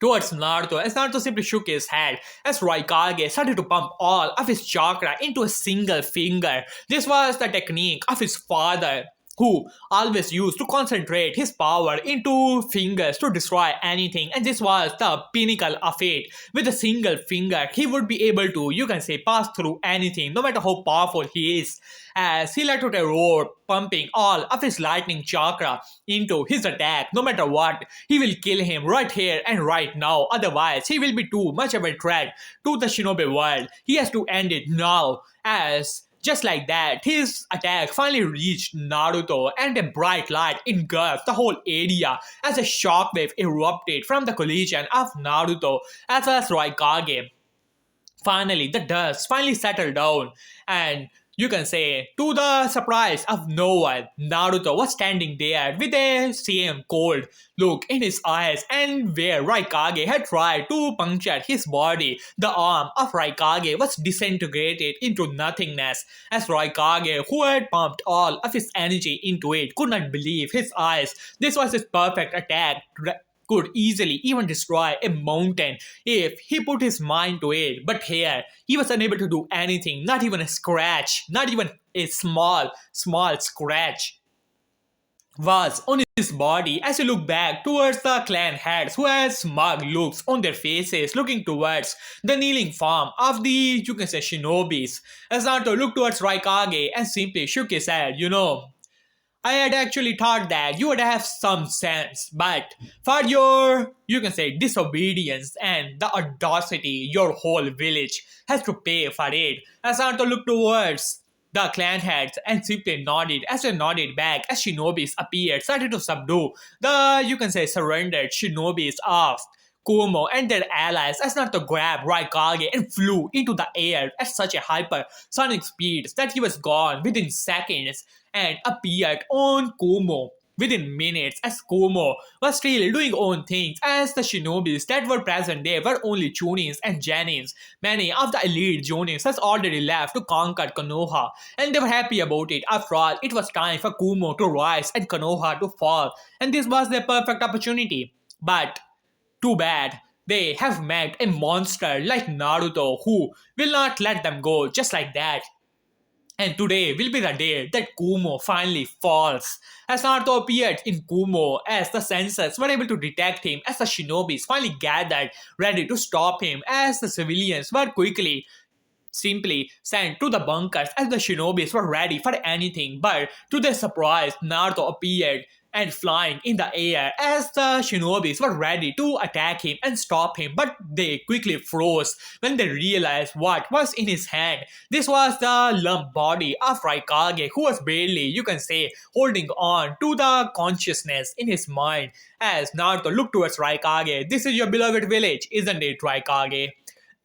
towards Naruto, as Naruto simply shook his head, as Raikage started to pump all of his chakra into a single finger. This was the technique of his father. who always used to concentrate his power into fingers to destroy anything, and this was the pinnacle of it. With a single finger he would be able to, you can say, pass through anything no matter how powerful he is, as he let out a roar, pumping all of his lightning chakra into his attack. No matter what, he will kill him right here and right now, otherwise he will be too much of a threat to the shinobi world. He has to end it now, as just like that, his attack finally reached Naruto, and a bright light engulfed the whole area as a shockwave erupted from the collision of Naruto as well as Raikage. Finally, the dust finally settled down, and you can say, to the surprise of no one, Naruto was standing there with a same cold look in his eyes, and where Raikage had tried to puncture his body, the arm of Raikage was disintegrated into nothingness, as Raikage, who had pumped all of his energy into it, could not believe his eyes. This was his perfect attack, could easily even destroy a mountain if he put his mind to it. But here, he was unable to do anything, not even a scratch, not even a small scratch was on his body as he looked back towards the clan heads who had smug looks on their faces, looking towards the kneeling form of the, you can say, shinobis. As Naruto looked towards Raikage and simply shook his head. I had actually thought that you would have some sense, but for your, you can say, disobedience and the audacity, your whole village has to pay for it. As Naruto looked towards the clan heads and simply nodded as they nodded back as shinobis appeared, started to subdue the, you can say, surrendered shinobis of Kumo and their allies as Naruto grabbed Raikage and flew into the air at such a hypersonic speed that he was gone within seconds and appeared on Kumo within minutes, as Kumo was still doing own things, as the shinobis that were present there were only Chunins and Janins. Many of the elite Jonins has already left to conquer Konoha, and they were happy about it. After all, it was time for Kumo to rise and Konoha to fall, and this was their perfect opportunity. But too bad. They have met a monster like Naruto who will not let them go just like that. And today will be the day that Kumo finally falls. As Naruto appeared in Kumo, as the sensors were able to detect him, as the shinobis finally gathered ready to stop him, as the civilians were quickly simply sent to the bunkers as the shinobis were ready for anything. But to their surprise, Naruto appeared and flying in the air as the shinobis were ready to attack him and stop him, but they quickly froze when they realized what was in his hand. This was the lump body of Raikage, who was barely, you can say, holding on to the consciousness in his mind. As Naruto looked towards Raikage, this is your beloved village, isn't it, Raikage?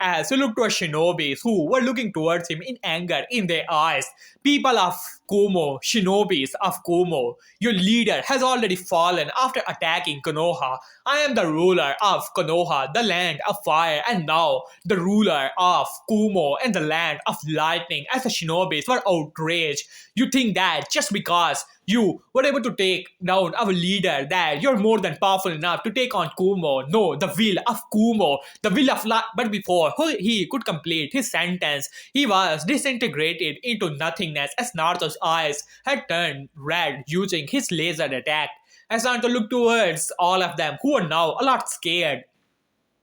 As he looked towards shinobis who were looking towards him in anger in their eyes. People of Kumo, shinobis of Kumo, your leader has already fallen after attacking Konoha. I am the ruler of Konoha, the land of fire, and now the ruler of Kumo and the land of lightning. As the shinobis were outraged, you think that just because you were able to take down our leader, that you're more than powerful enough to take on Kumo. No, the will of Kumo, the will of light. But before he could complete his sentence, he was disintegrated into nothingness as Naruto's eyes had turned red using his laser attack. As Naruto looked towards all of them, who were now a lot scared,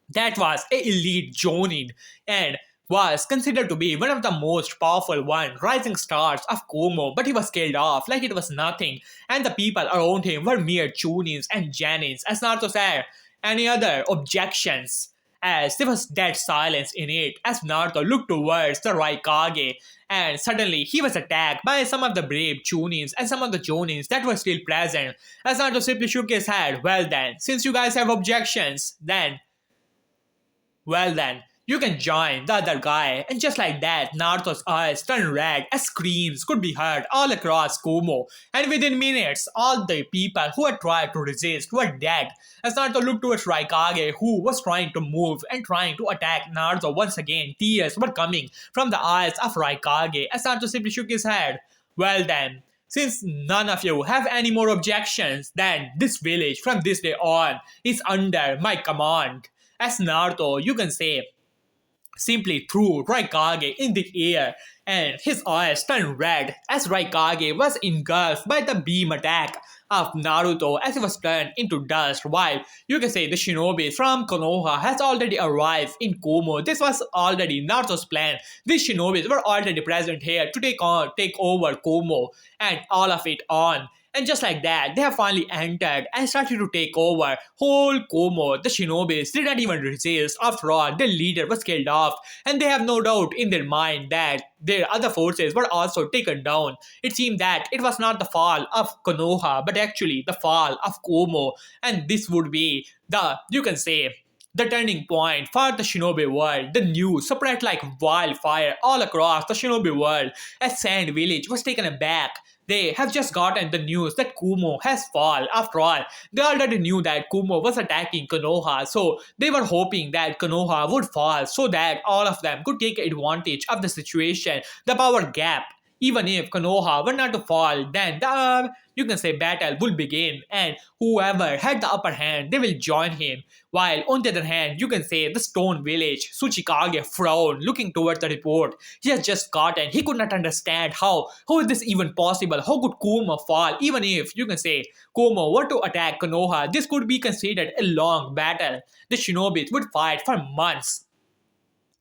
that was a elite Jonin and was considered to be one of the most powerful rising stars of Kumo, but he was killed off like it was nothing, and the people around him were mere Chunins and Janins. As Naruto said, any other objections? As there was dead silence in it, as Naruto looked towards the Raikage, and suddenly he was attacked by some of the brave Chunins and some of the Jonins that were still present. As Naruto simply shook his head, well then, since you guys have objections, then, you can join the other guy. And just like that, Naruto's eyes turned red as screams could be heard all across Kumo. And within minutes, all the people who had tried to resist were dead. As Naruto looked towards Raikage, who was trying to move and trying to attack Naruto once again, tears were coming from the eyes of Raikage. As Naruto simply shook his head, well then, since none of you have any more objections, then this village from this day on is under my command. As Naruto, you can say, simply threw Raikage in the air and his eyes turned red as Raikage was engulfed by the beam attack of Naruto as he was turned into dust. While you can say the shinobi from Konoha has already arrived in Kumo. This was already Naruto's plan. These shinobis were already present here to take over Kumo and all of it on. And just like that, they have finally entered and started to take over whole Kumo. The shinobis did not even resist. After all, their leader was killed off, and they have no doubt in their mind that their other forces were also taken down. It seemed that it was not the fall of Konoha, but actually the fall of Kumo, and this would be the, you can say, the turning point for the shinobi world. The news spread like wildfire all across the shinobi world as Sand Village was taken aback. They have just gotten the news that Kumo has fallen. After all, they already knew that Kumo was attacking Konoha, so they were hoping that Konoha would fall so that all of them could take advantage of the situation, the power gap. Even if Konoha were not to fall, then the, you can say, battle will begin, and whoever had the upper hand, they will join him. While on the other hand, you can say the stone village, Tsuchikage frowned, looking towards the report he has just gotten. He could not understand how is this even possible? How could Kumo fall? Even if you can say Kumo were to attack Konoha, this could be considered a long battle. The shinobis would fight for months,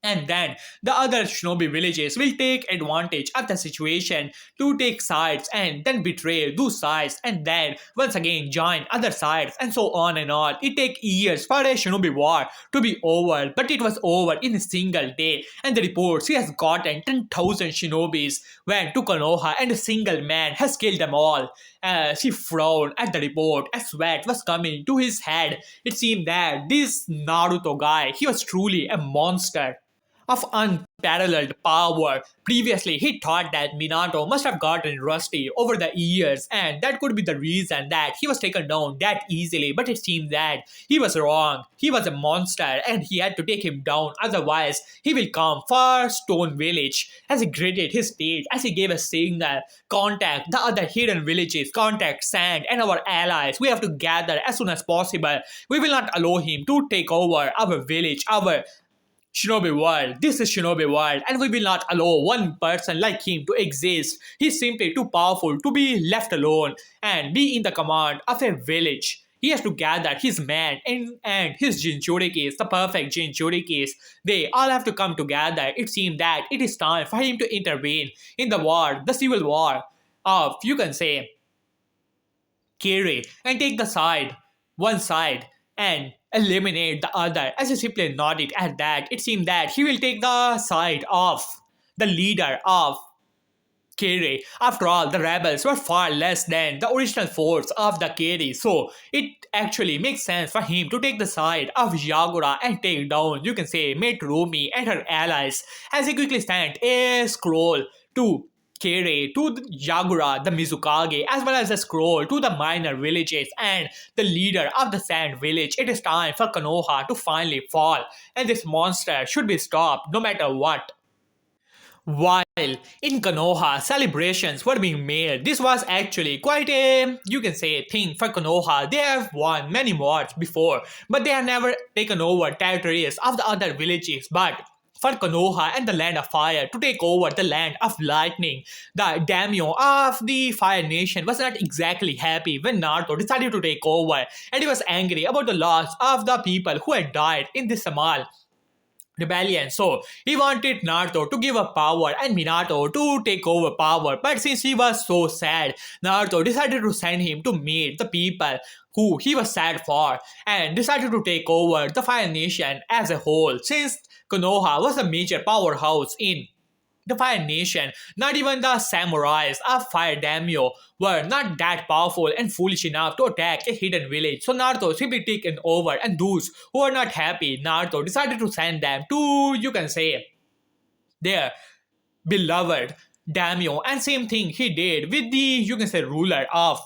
and then the other shinobi villages will take advantage of the situation to take sides and then betray those sides and then once again join other sides and so on and on. It takes years for a shinobi war to be over, but it was over in a single day. And the reports he has gotten 10,000 shinobis went to Konoha and a single man has killed them all. As he frowned at the report, a sweat was coming to his head. It seemed that this Naruto guy, he was truly a monster of unparalleled power. Previously, he thought that Minato must have gotten rusty over the years, and that could be the reason that he was taken down that easily. But it seemed that he was wrong. He was a monster, and he had to take him down. Otherwise, he will come for Stone Village. As he gritted his teeth, as he gave a signal, contact the other hidden villages, contact Sand and our allies. We have to gather as soon as possible. We will not allow him to take over our village, our Shinobi world. This is Shinobi world, and we will not allow one person like him to exist. He's simply too powerful to be left alone and be in the command of a village. He has to gather his men and his Jinchurikis, the perfect Jinchurikis. They all have to come together. It seems that it is time for him to intervene in the war, the civil war of, you can say, Kiri, and take the side, one side, and eliminate the other. As he simply nodded at that, it seemed that he will take the side of the leader of Kiri. After all, the rebels were far less than the original force of the Kiri, so it actually makes sense for him to take the side of Yagura and take down, you can say, Metrumi and her allies. As he quickly sent a scroll to Kiri, to the Yagura, the Mizukage, as well as a scroll to the minor villages and the leader of the Sand Village. It is time for Konoha to finally fall, and this monster should be stopped no matter what. While in Konoha, celebrations were being made. This was actually quite a, you can say, thing for Konoha. They have won many wars before, but they have never taken over territories of the other villages. But for Konoha and the Land of Fire to take over the Land of Lightning, the daimyo of the Fire Nation was not exactly happy when Naruto decided to take over, and he was angry about the loss of the people who had died in this small rebellion. So he wanted Naruto to give up power and Minato to take over power. But since he was so sad, Naruto decided to send him to meet the people who he was sad for and decided to take over the Fire Nation as a whole. Since Konoha was a major powerhouse in the Fire Nation, not even the samurais of Fire Daimyo were not that powerful and foolish enough to attack a hidden village. So Naruto simply taken over, and those who were not happy, Naruto decided to send them to, you can say, their beloved Daimyo. And same thing he did with the, you can say, ruler of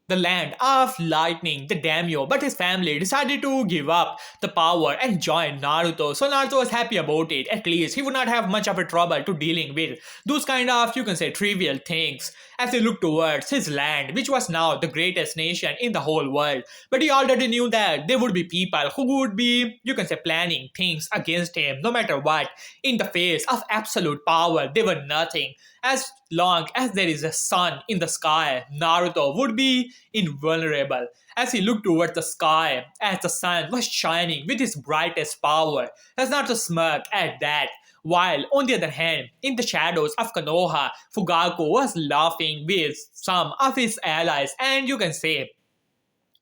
the land of lightning, the daimyo, but his family decided to give up the power and join Naruto. So Naruto was happy about it. At least he would not have much of a trouble to dealing with those kind of, you can say, trivial things as he looked towards his land, which was now the greatest nation in the whole world. But he already knew that there would be people who would be, you can say, planning things against him no matter what. In the face of absolute power, they were nothing. As long as there is a sun in the sky, Naruto would be invulnerable. As he looked towards the sky, as the sun was shining with his brightest power, as Naruto smirked at that. While, on the other hand, in the shadows of Konoha, Fugaku was laughing with some of his allies, and you can say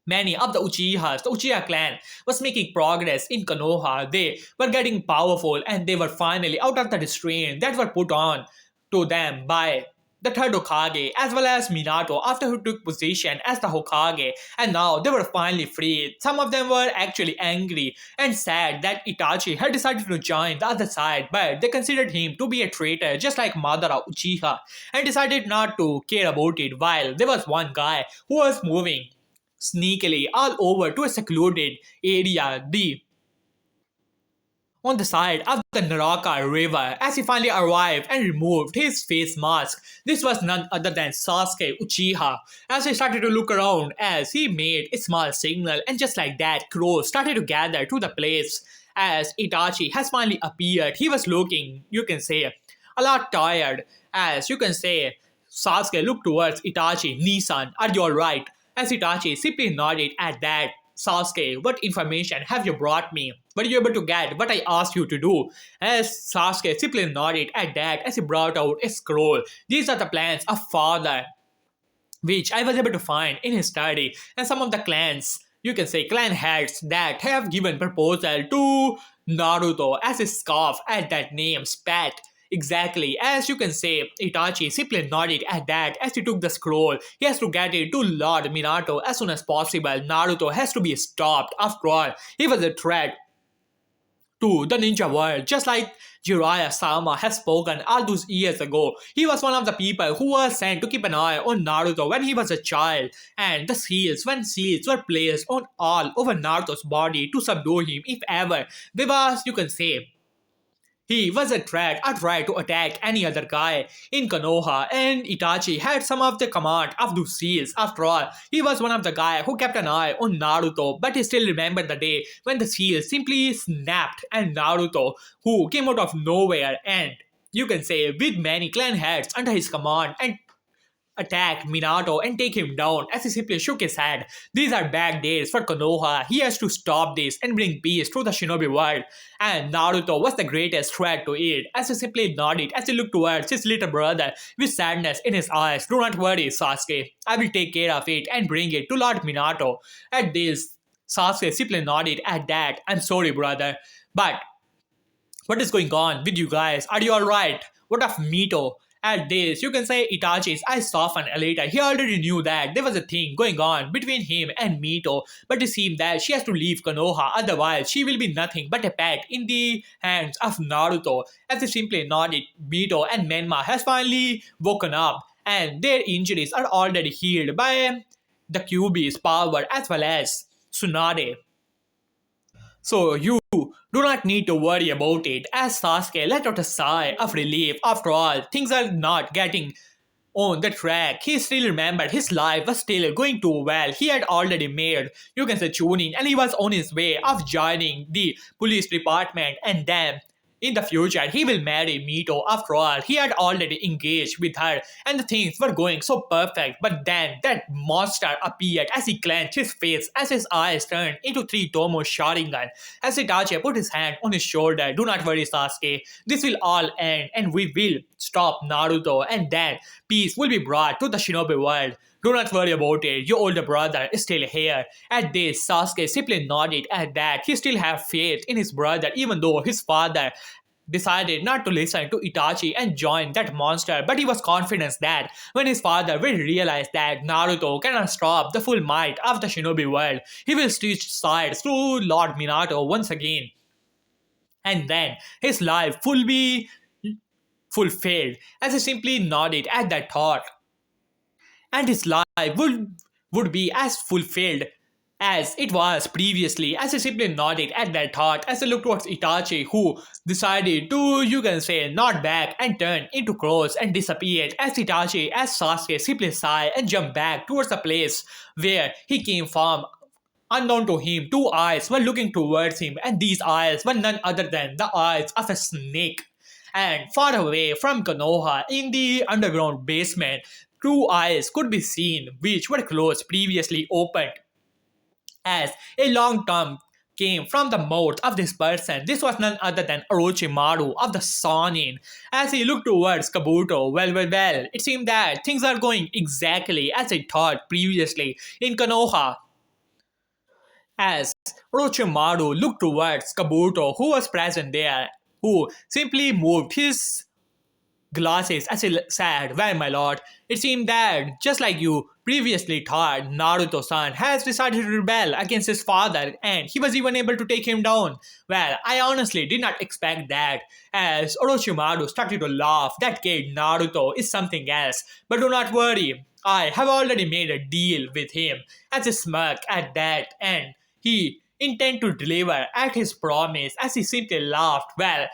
many of the Uchiha clan was making progress in Konoha. They were getting powerful and they were finally out of the restraint that were put on to them by the third Hokage as well as Minato after he took position as the Hokage, and now they were finally free. Some of them were actually angry and sad that Itachi had decided to join the other side, but they considered him to be a traitor just like Madara Uchiha and decided not to care about it, while there was one guy who was moving sneakily all over to a secluded area, on the side of the Naraka River as he finally arrived and removed his face mask. This was none other than Sasuke Uchiha. As he started to look around as he made a small signal, and just like that, crows started to gather to the place. As Itachi has finally appeared, he was looking, you can say, a lot tired. As you can say, Sasuke looked towards Itachi. Nissan, are you alright? As Itachi simply nodded at that. Sasuke, what information have you brought me? Were you able to get what I asked you to do? As Sasuke simply nodded at that as he brought out a scroll. These are the plans of father which I was able to find in his study, and some of the clans, you can say clan heads that have given proposal to Naruto as he scoff at that name, spat. Exactly, as you can say, Itachi simply nodded at that as he took the scroll. He has to get it to Lord Minato as soon as possible. Naruto has to be stopped. After all, he was a threat to the ninja world, just like Jiraiya Sama has spoken all those years ago. He was one of the people who was sent to keep an eye on Naruto when he was a child, and the seals, when seals were placed on all over Naruto's body to subdue him if ever there was, you can say, he was a threat or tried to attack any other guy in Konoha, and Itachi had some of the command of those seals. After all, he was one of the guy who kept an eye on Naruto, but he still remembered the day when the seals simply snapped and Naruto, who came out of nowhere and, you can say, with many clan heads under his command, and attack Minato and take him down as he simply shook his head. These are bad days for Konoha. He has to stop this and bring peace to the shinobi world. And Naruto was the greatest threat to it as he simply nodded as he looked towards his little brother with sadness in his eyes. Do not worry, Sasuke. I will take care of it and bring it to Lord Minato. At this, Sasuke simply nodded at that. I'm sorry, brother. But what is going on with you guys? Are you alright? What of Mito? At this, you can say Itachi's eyes softened a little. He already knew that there was a thing going on between him and Mito, but it seemed that she has to leave Konoha, otherwise she will be nothing but a pet in the hands of Naruto. As he simply nodded, Mito and Menma has finally woken up, and their injuries are already healed by the Kyuubi's power as well as Tsunade. So you do not need to worry about it, as Sasuke let out a sigh of relief. After all, things are not getting on the track. He still remembered his life was still going too well. He had already made, you can say, tuning, and he was on his way of joining the police department, and then in the future, he will marry Mito. After all, he had already engaged with her and the things were going so perfect. But then that monster appeared as he clenched his face, as his eyes turned into three Tomo Sharingan. As Itachi put his hand on his shoulder, do not worry, Sasuke. This will all end and we will stop Naruto, and then peace will be brought to the shinobi world. Do not worry about it, your older brother is still here. At this, Sasuke simply nodded at that. He still had faith in his brother even though his father decided not to listen to Itachi and join that monster, but he was confident that when his father will realize that Naruto cannot stop the full might of the shinobi world, he will switch sides to Lord Minato once again. And then his life will be fulfilled as he simply nodded at that thought, and his life would would be as fulfilled as it was previously, as he simply nodded at that thought as he looked towards Itachi, who decided to, you can say, nod back and turn into crows and disappeared as Sasuke simply sighed and jumped back towards the place where he came from. Unknown to him, two eyes were looking towards him, and these eyes were none other than the eyes of a snake. And far away from Konoha, in the underground basement, two eyes could be seen, which were closed, previously opened as a long term came from the mouth of this person. This was none other than Orochimaru of the Sonin. As he looked towards Kabuto, well, it seemed that things are going exactly as I thought previously in Konoha. As Orochimaru looked towards Kabuto, who was present there, who simply moved his glasses as he said, "Well, my lord, it seemed that, just like you previously thought, Naruto-san has decided to rebel against his father and he was even able to take him down. Well, I honestly did not expect that." As Orochimaru started to laugh, "That kid Naruto is something else. But do not worry, I have already made a deal with him." As he smirked at that, and he intend to deliver at his promise as he simply laughed. "Well,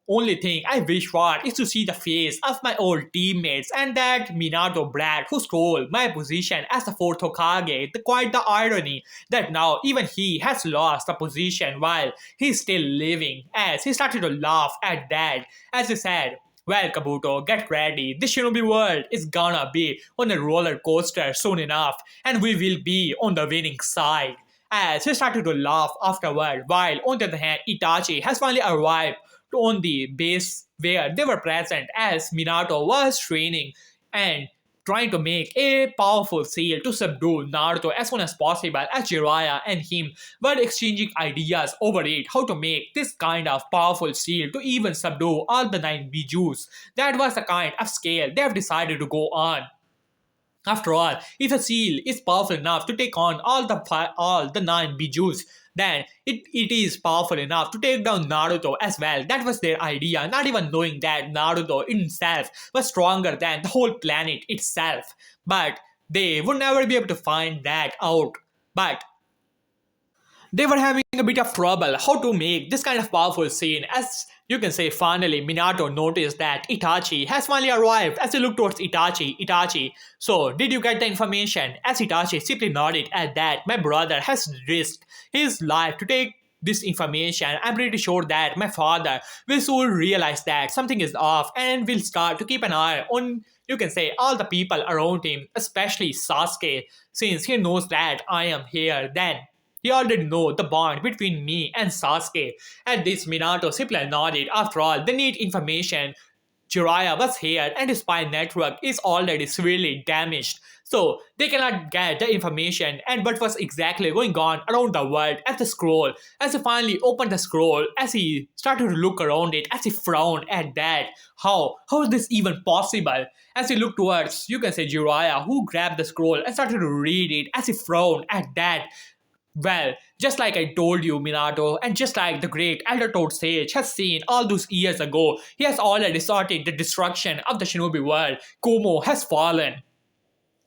only thing I wish for is to see the face of my old teammates and that Minato brat who stole my position as the fourth Hokage. Quite the irony that now even he has lost the position while he's still living." As he started to laugh at that, as he said, "Well, Kabuto, get ready. This shinobi world is gonna be on a roller coaster soon enough, and we will be on the winning side." As he started to laugh afterward, while on the other hand, Itachi has finally arrived on the base where they were present as Minato was training and trying to make a powerful seal to subdue Naruto as soon as possible, as Jiraiya and him were exchanging ideas over it, how to make this kind of powerful seal to even subdue all the 9 bijus. That was the kind of scale they have decided to go on. After all, if a seal is powerful enough to take on all the 9 bijus, then it is powerful enough to take down Naruto as well. That was their idea, not even knowing that Naruto himself was stronger than the whole planet itself. But they would never be able to find that out. But they were having a bit of trouble how to make this kind of powerful scene. As you can say, finally Minato noticed that Itachi has finally arrived. As he looked towards Itachi, "So did you get the information?" As Itachi simply nodded at that, "My brother has risked his life to take this information. I'm pretty sure that my father will soon realize that something is off and will start to keep an eye on, you can say, all the people around him, especially Sasuke, since he knows that I am here. Then he already know the bond between me and Sasuke." At this, Minato simply nodded. After all, they need information. Jiraiya was here and his spy network is already severely damaged. So they cannot get the information and what was exactly going on around the world. At the scroll, as he finally opened the scroll, as he started to look around it, as he frowned at that. How is this even possible? As he looked towards, you can say, Jiraiya, who grabbed the scroll and started to read it, as he frowned at that. "Well, just like I told you, Minato, and just like the great Elder Toad Sage has seen all those years ago, he has already sorted the destruction of the shinobi world. Kumo has fallen."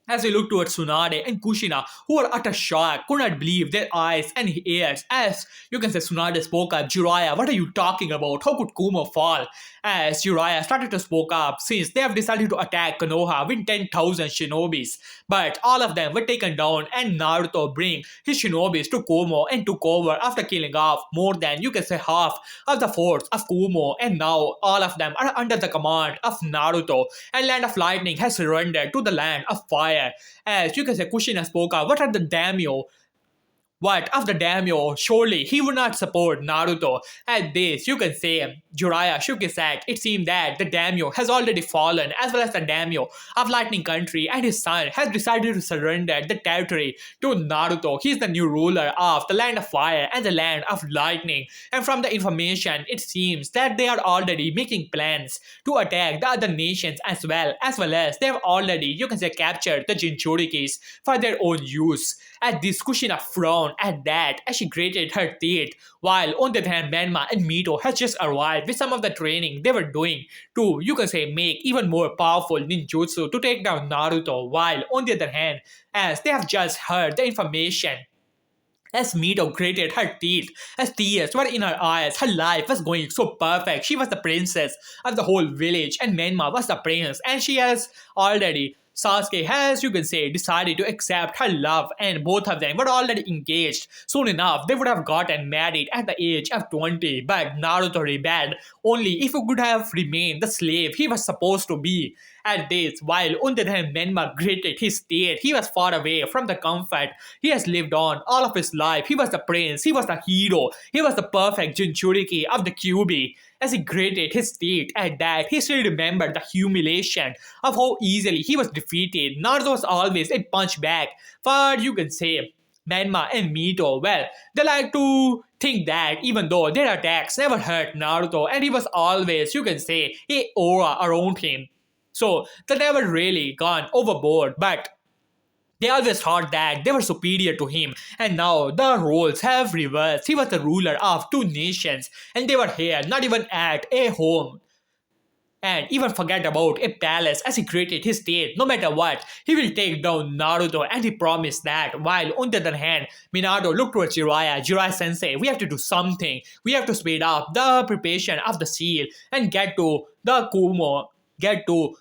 As we looked towards Tsunade and Kushina, who were utter shock, could not believe their eyes and ears. As you can say, Tsunade spoke up, "Jiraiya, what are you talking about? How could Kumo fall?" As Jiraiya started to speak up, since they have decided to attack Konoha with 10,000 shinobis. But all of them were taken down and Naruto bring his shinobis to Kumo and took over after killing off more than, you can say, half of the force of Kumo. And now all of them are under the command of Naruto, and Land of Lightning has surrendered to the Land of Fire. As you can say, Kushina spoke up, "What are the daimyo? What of the daimyo? Surely he would not support Naruto." At this, you can say, Jiraiya shook his head. It seemed that the daimyo has already fallen, as well as the daimyo of Lightning Country, and his son has decided to surrender the territory to Naruto. He is the new ruler of the Land of Fire and the Land of Lightning. And from the information, it seems that they are already making plans to attack the other nations as well as they have already, you can say, captured the Jinchurikis for their own use. At this, Kushina frowned down at that as she gritted her teeth. While on the other hand, Menma and Mito had just arrived with some of the training they were doing to, you can say, make even more powerful ninjutsu to take down Naruto. While on the other hand, as they have just heard the information as Mito gritted her teeth, as tears were in her eyes, her life was going so perfect. She was the princess of the whole village, and Menma was the prince, and she has already. Sasuke has, you can say, decided to accept her love, and both of them were already engaged. Soon enough, they would have gotten married at the age of 20, but Naruto rebelled only if he could have remained the slave he was supposed to be. At this, while on the other hand Menma gritted his teeth, he was far away from the comfort he has lived on all of his life. He was the prince, he was the hero, he was the perfect Jinchuriki of the Kyuubi. As he gritted his teeth at that, he still remembered the humiliation of how easily he was defeated. Naruto was always a punch bag, for you can say Menma and Mito, well, they like to think that even though their attacks never hurt Naruto, and he was always, you can say, a aura around him. So they never really gone overboard, but they always thought that they were superior to him, and now the roles have reversed. He was the ruler of two nations, and they were here, not even at a home. And even forget about a palace as he created his state. No matter what, he will take down Naruto, and he promised that. While on the other hand, Minato looked towards Jiraiya sensei, we have to do something. We have to speed up the preparation of the seal and get to the Kumo, get to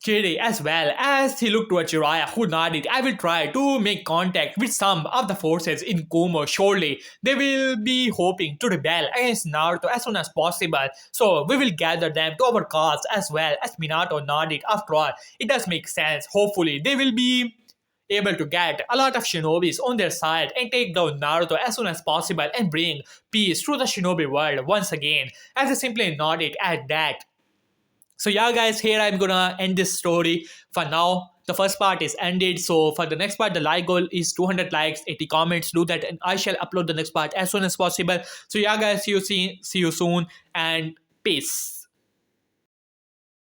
Kiri as well. As he looked towards Jiraiya, who nodded, I will try to make contact with some of the forces in Kumo. Surely they will be hoping to rebel against Naruto as soon as possible. So we will gather them to our cause as well. As Minato nodded, after all, it does make sense. Hopefully they will be able to get a lot of shinobis on their side and take down Naruto as soon as possible and bring peace to the shinobi world once again. As I simply nodded at that. So yeah guys, here I'm gonna end this story for now. The first part is ended, so for the next part the like goal is 200 likes, 80 comments. Do that and I shall upload the next part as soon as possible. So yeah guys, see you soon and peace.